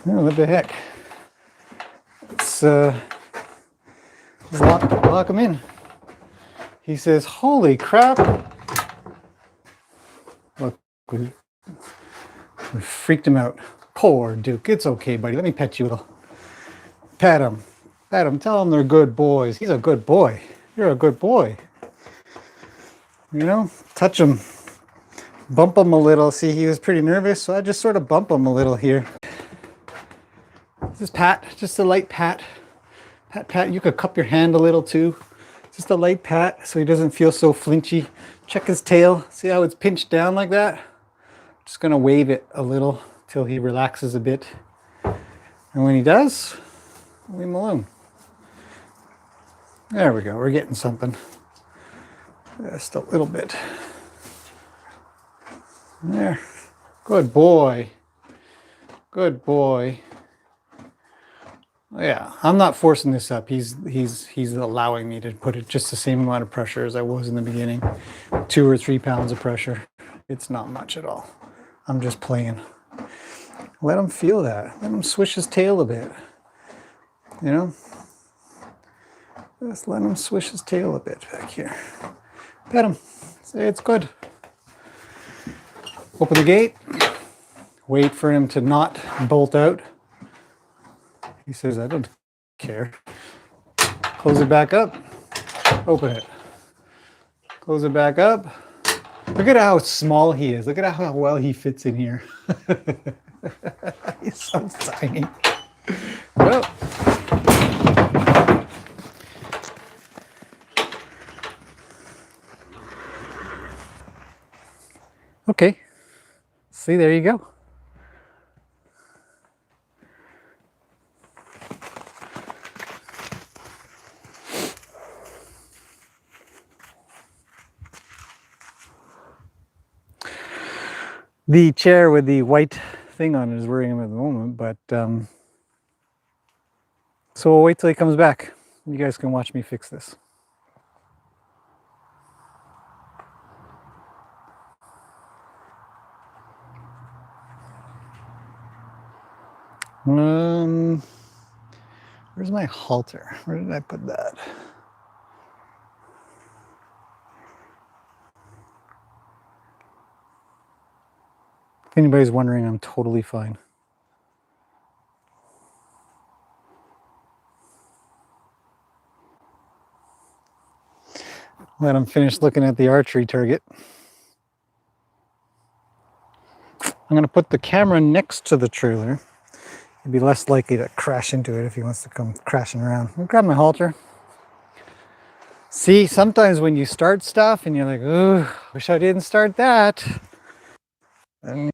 Oh, what the heck? Let's lock him in. He says, holy crap. Look, we freaked him out. Poor Duke. It's okay, buddy. Let me pet you a little. Pat him. Pat him. Tell him they're good boys. He's a good boy. You're a good boy. You know, touch him. Bump him a little. See, he was pretty nervous, so I just sort of bump him a little here. Just pat. Just a light pat. Pat, pat. You could cup your hand a little too. Just a light pat so he doesn't feel so flinchy. Check his tail. See how it's pinched down like that? Just going to wave it a little till he relaxes a bit. And when he does, leave him alone. There we go. We're getting something. Just a little bit. There. Good boy. Good boy. Yeah, I'm not forcing this up. He's allowing me to put it just the same amount of pressure as I was in the beginning. 2 or 3 pounds of pressure. It's not much at all. I'm just playing. Let him feel that. Let him swish his tail a bit. You know? Just let him swish his tail a bit back here. Pet him. Say it's good. Open the gate. Wait for him to not bolt out. He says, I don't care. Close it back up. Open it. Close it back up. Look at how small he is. Look at how well he fits in here. He's so tiny. Well. Okay. See, there you go. The chair with the white thing on it is worrying him at the moment, but so we'll wait till he comes back. You guys can watch me fix this. Where's my halter? Where did I put that? If anybody's wondering, I'm totally fine. Let him finish looking at the archery target. I'm going to put the camera next to the trailer. He'd be less likely to crash into it if he wants to come crashing around. I'll grab my halter. See, sometimes when you start stuff and you're like, oh, wish I didn't start that. And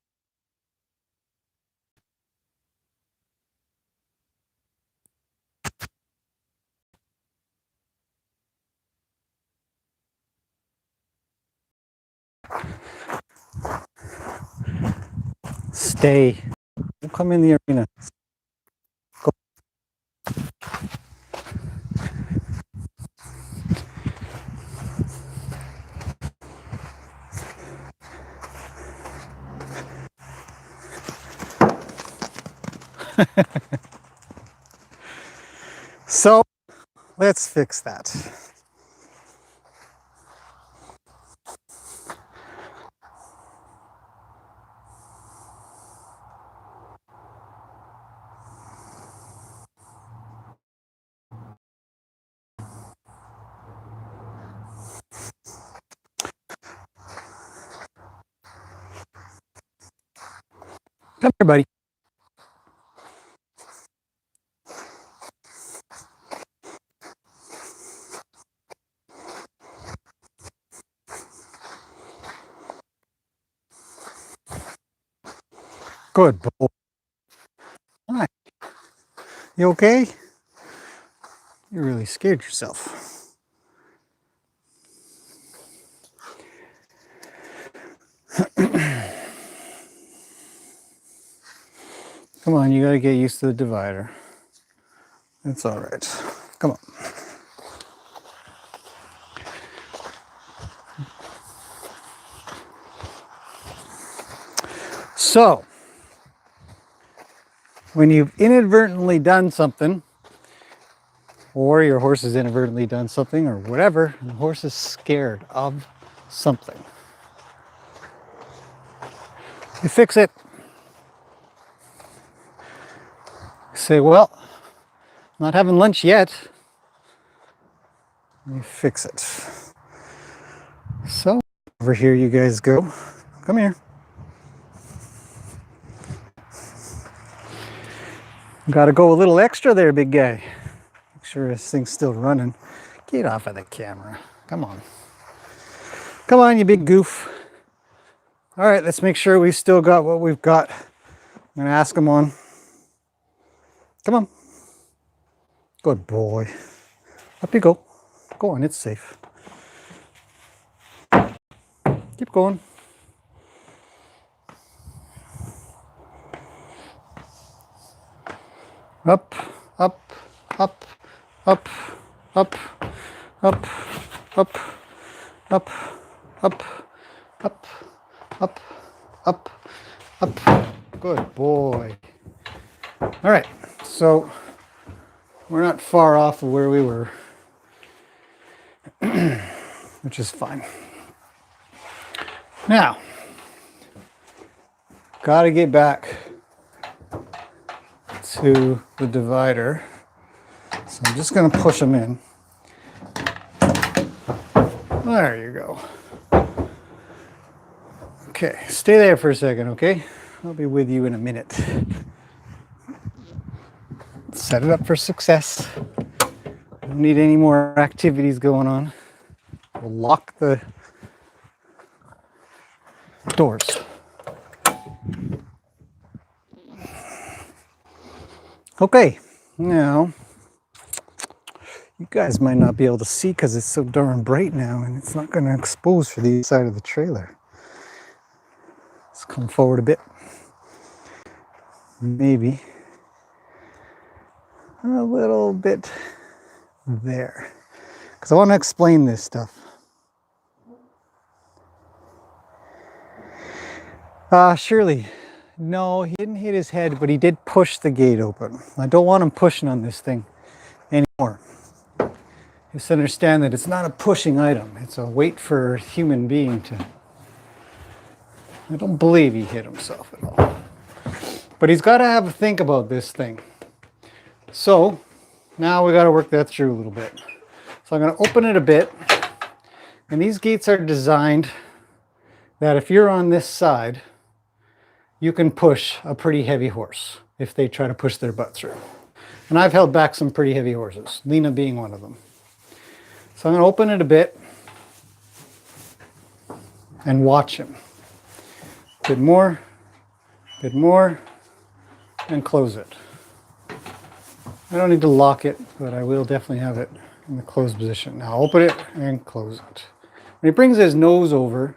stay. Don't come in the arena. Go. So let's fix that. Come here, buddy. Good boy. Hi. You okay? You really scared yourself. Come on, you gotta get used to the divider. It's all right. Come on. So, when you've inadvertently done something, or your horse has inadvertently done something, or whatever, the horse is scared of something, you fix it. You say, well, I'm not having lunch yet. You fix it. So, over here you guys go. Come here. Got to go a little extra there, big guy. Make sure this thing's still running. Get off of the camera. Come on. Come on, you big goof. All right, let's make sure we've still got what we've got. I'm going to ask him on. Come on. Good boy. Up you go. Go on, it's safe. Keep going. Up, up, up, up, up, up, up, up, up, up, up, up, up. Good boy. All right, so we're not far off of where we were, which is fine. Now, got to get back to the divider. So I'm just going to push them in. There you go. Okay, stay there for a second, okay? I'll be with you in a minute. Set it up for success. Don't need any more activities going on. We'll lock the doors. Okay, now you guys might not be able to see because it's so darn bright now and it's not going to expose for the side of the trailer. Let's come forward a bit. Maybe a little bit there because I want to explain this stuff. Shirley, no, he didn't hit his head, but he did push the gate open. I don't want him pushing on this thing anymore. Just understand that it's not a pushing item. It's a weight for a human being to... I don't believe he hit himself at all. But he's got to have a think about this thing. So now we got to work that through a little bit. So I'm going to open it a bit. And these gates are designed that if you're on this side, you can push a pretty heavy horse if they try to push their butt through. And I've held back some pretty heavy horses, Lena being one of them. So I'm going to open it a bit and watch him. Bit more, and close it. I don't need to lock it, but I will definitely have it in the closed position. Now open it and close it. When he brings his nose over,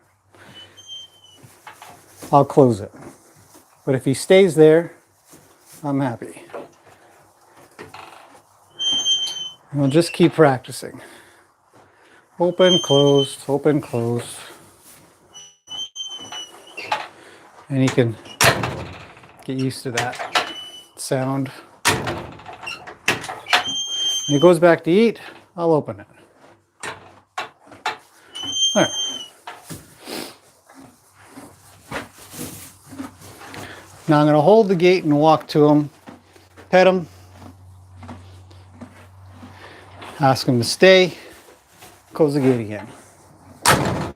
I'll close it. But if he stays there, I'm happy. And we'll just keep practicing. Open, closed, open, closed. And you can get used to that sound. When he goes back to eat, I'll open it. There. Now I'm going to hold the gate and walk to him, pet him, ask him to stay, close the gate again. A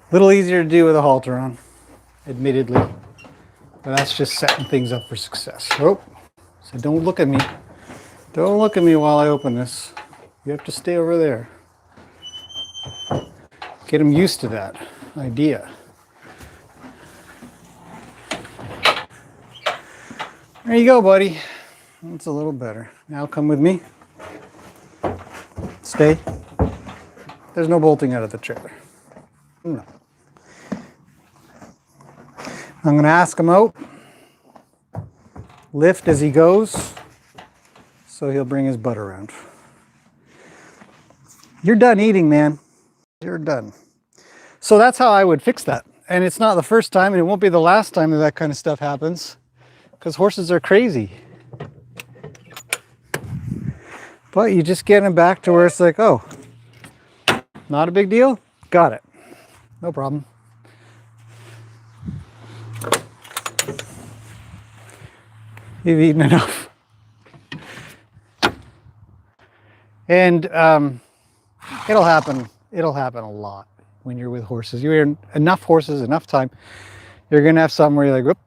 little easier to do with a halter on, admittedly, but that's just setting things up for success. Oh, so don't look at me. Don't look at me while I open this. You have to stay over there. Get him used to that idea. There you go, buddy. That's a little better. Now come with me. Stay. There's no bolting out of the trailer. No. I'm going to ask him out. Lift as he goes, so he'll bring his butt around. You're done eating, man. You're done. So that's how I would fix that. And it's not the first time, and it won't be the last time that kind of stuff happens, because horses are crazy. But you just get them back to where it's like, oh, not a big deal. Got it. No problem. You've eaten enough. And it'll happen a lot when you're with horses. You're in enough horses, enough time, you're gonna have some where you're like, whoop,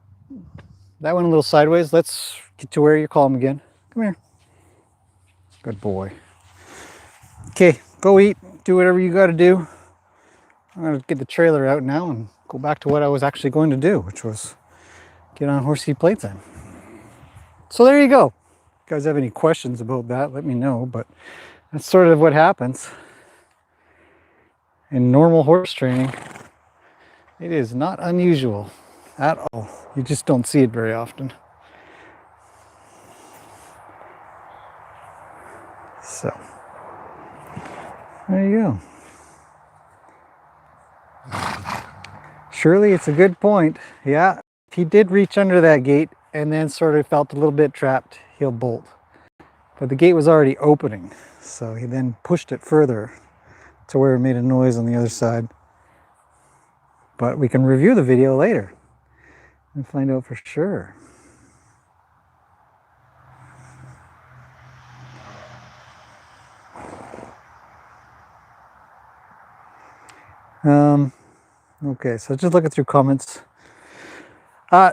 that went a little sideways. Let's get to where you're calm again. Come here. Good boy. Okay, go eat, do whatever you gotta do. I'm gonna get the trailer out now and go back to what I was actually going to do, which was get on horsey playtime. So there you go. If you guys have any questions about that, let me know, but that's sort of what happens in normal horse training. It is not unusual at all. You just don't see it very often. So, there you go. Surely it's a good point. Yeah, if he did reach under that gate and then sort of felt a little bit trapped, he'll bolt. But the gate was already opening, so he then pushed it further to where it made a noise on the other side. But we can review the video later and find out for sure. Okay, so just looking through comments.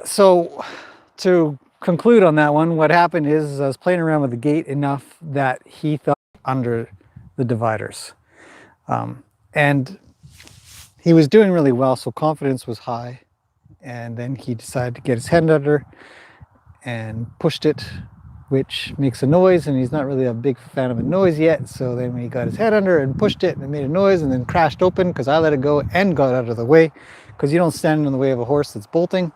So to conclude on that one, what happened is I was playing around with the gate enough that he thought under the dividers. And he was doing really well, so confidence was high. And then he decided to get his hand under and pushed it, which makes a noise, and he's not really a big fan of a noise yet. So then when he got his head under and pushed it and it made a noise and then crashed open because I let it go and got out of the way, because you don't stand in the way of a horse that's bolting.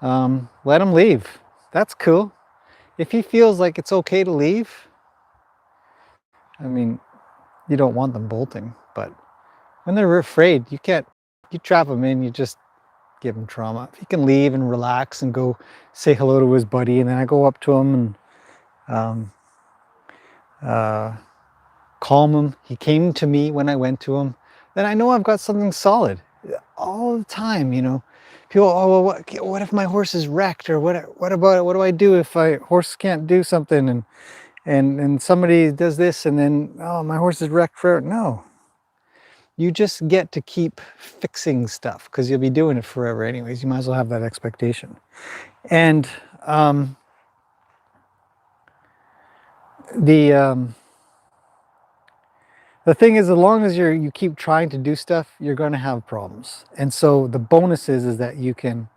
Let him leave. That's cool. If he feels like it's okay to leave, I mean, you don't want them bolting, but when they're afraid, you trap them in, you just give him trauma. If he can leave and relax and go say hello to his buddy, and then I go up to him and calm him. He came to me when I went to him. Then I know I've got something solid. All the time, you know. People, oh, well, what if my horse is wrecked, or what about it? What do I do if my horse can't do something, and somebody does this, and then, oh, my horse is wrecked forever? No. You just get to keep fixing stuff because you'll be doing it forever anyways. You might as well have that expectation. And the thing is, as long as you keep trying to do stuff, you're going to have problems. And so the bonus is that you can,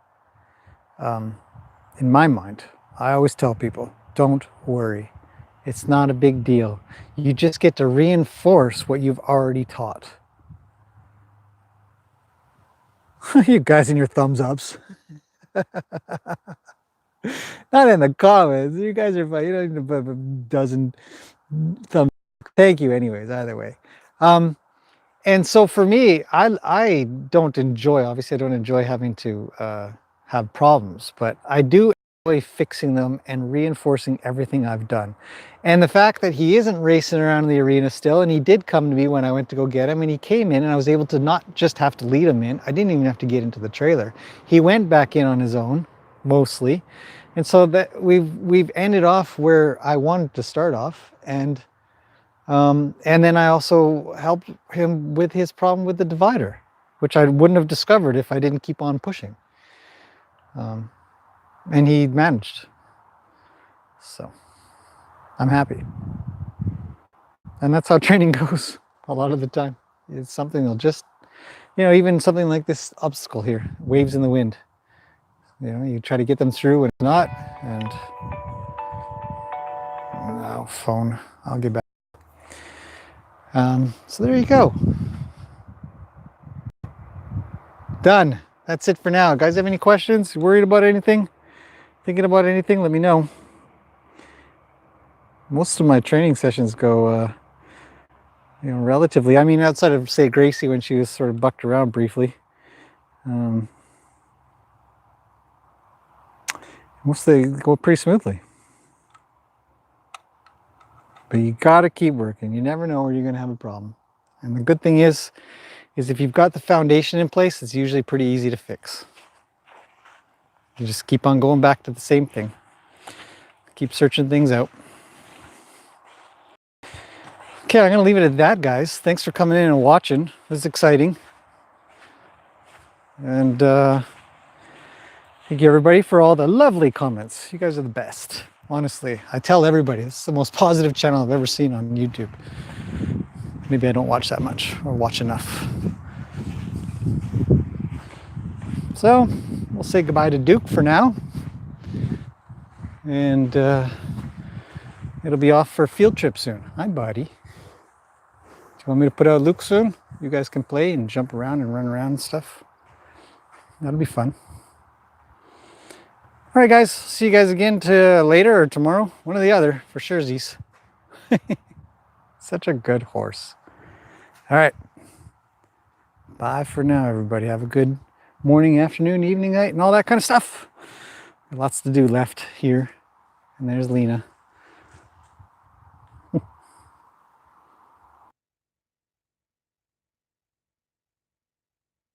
in my mind, I always tell people, don't worry. It's not a big deal. You just get to reinforce what you've already taught. You guys and your thumbs ups. Not in the comments. You guys are fine. You don't need to put a dozen thumbs up. Thank you anyways, either way. And so for me, I don't enjoy, obviously I don't enjoy having to have problems, but I do enjoy fixing them and reinforcing everything I've done. And the fact that he isn't racing around in the arena still, and he did come to me when I went to go get him, and he came in and I was able to not just have to lead him in, I didn't even have to get into the trailer. He went back in on his own, mostly. And so that we've ended off where I wanted to start off, and then I also helped him with his problem with the divider, which I wouldn't have discovered if I didn't keep on pushing. And he managed. So I'm happy. And that's how training goes a lot of the time. It's something that'll just, you know, even something like this obstacle here, waves in the wind. You know, you try to get them through when it's not. And no phone. I'll get back. So there you go. Done. That's it for now. Guys, have any questions? Worried about anything? Thinking about anything? Let me know. Most of my training sessions go, you know, relatively. I mean, outside of, say, Gracie when she was sort of bucked around briefly. Most of they go pretty smoothly. But you gotta keep working. You never know where you're gonna have a problem. And the good thing is if you've got the foundation in place, it's usually pretty easy to fix. You just keep on going back to the same thing. Keep searching things out. Okay, I'm gonna leave it at that, guys. Thanks for coming in and watching. It was exciting. And thank you everybody for all the lovely comments. You guys are the best. Honestly, I tell everybody, this is the most positive channel I've ever seen on YouTube. Maybe I don't watch that much or watch enough. So we'll say goodbye to Duke for now. And it'll be off for a field trip soon. Hi, buddy. Do you want me to put out Luke soon? You guys can play and jump around and run around and stuff. That'll be fun. All right, guys. See you guys again later or tomorrow. One or the other, for surezies. Such a good horse. All right. Bye for now, everybody. Have a good morning, afternoon, evening, night, and all that kind of stuff. Lots to do left here. And there's Lena.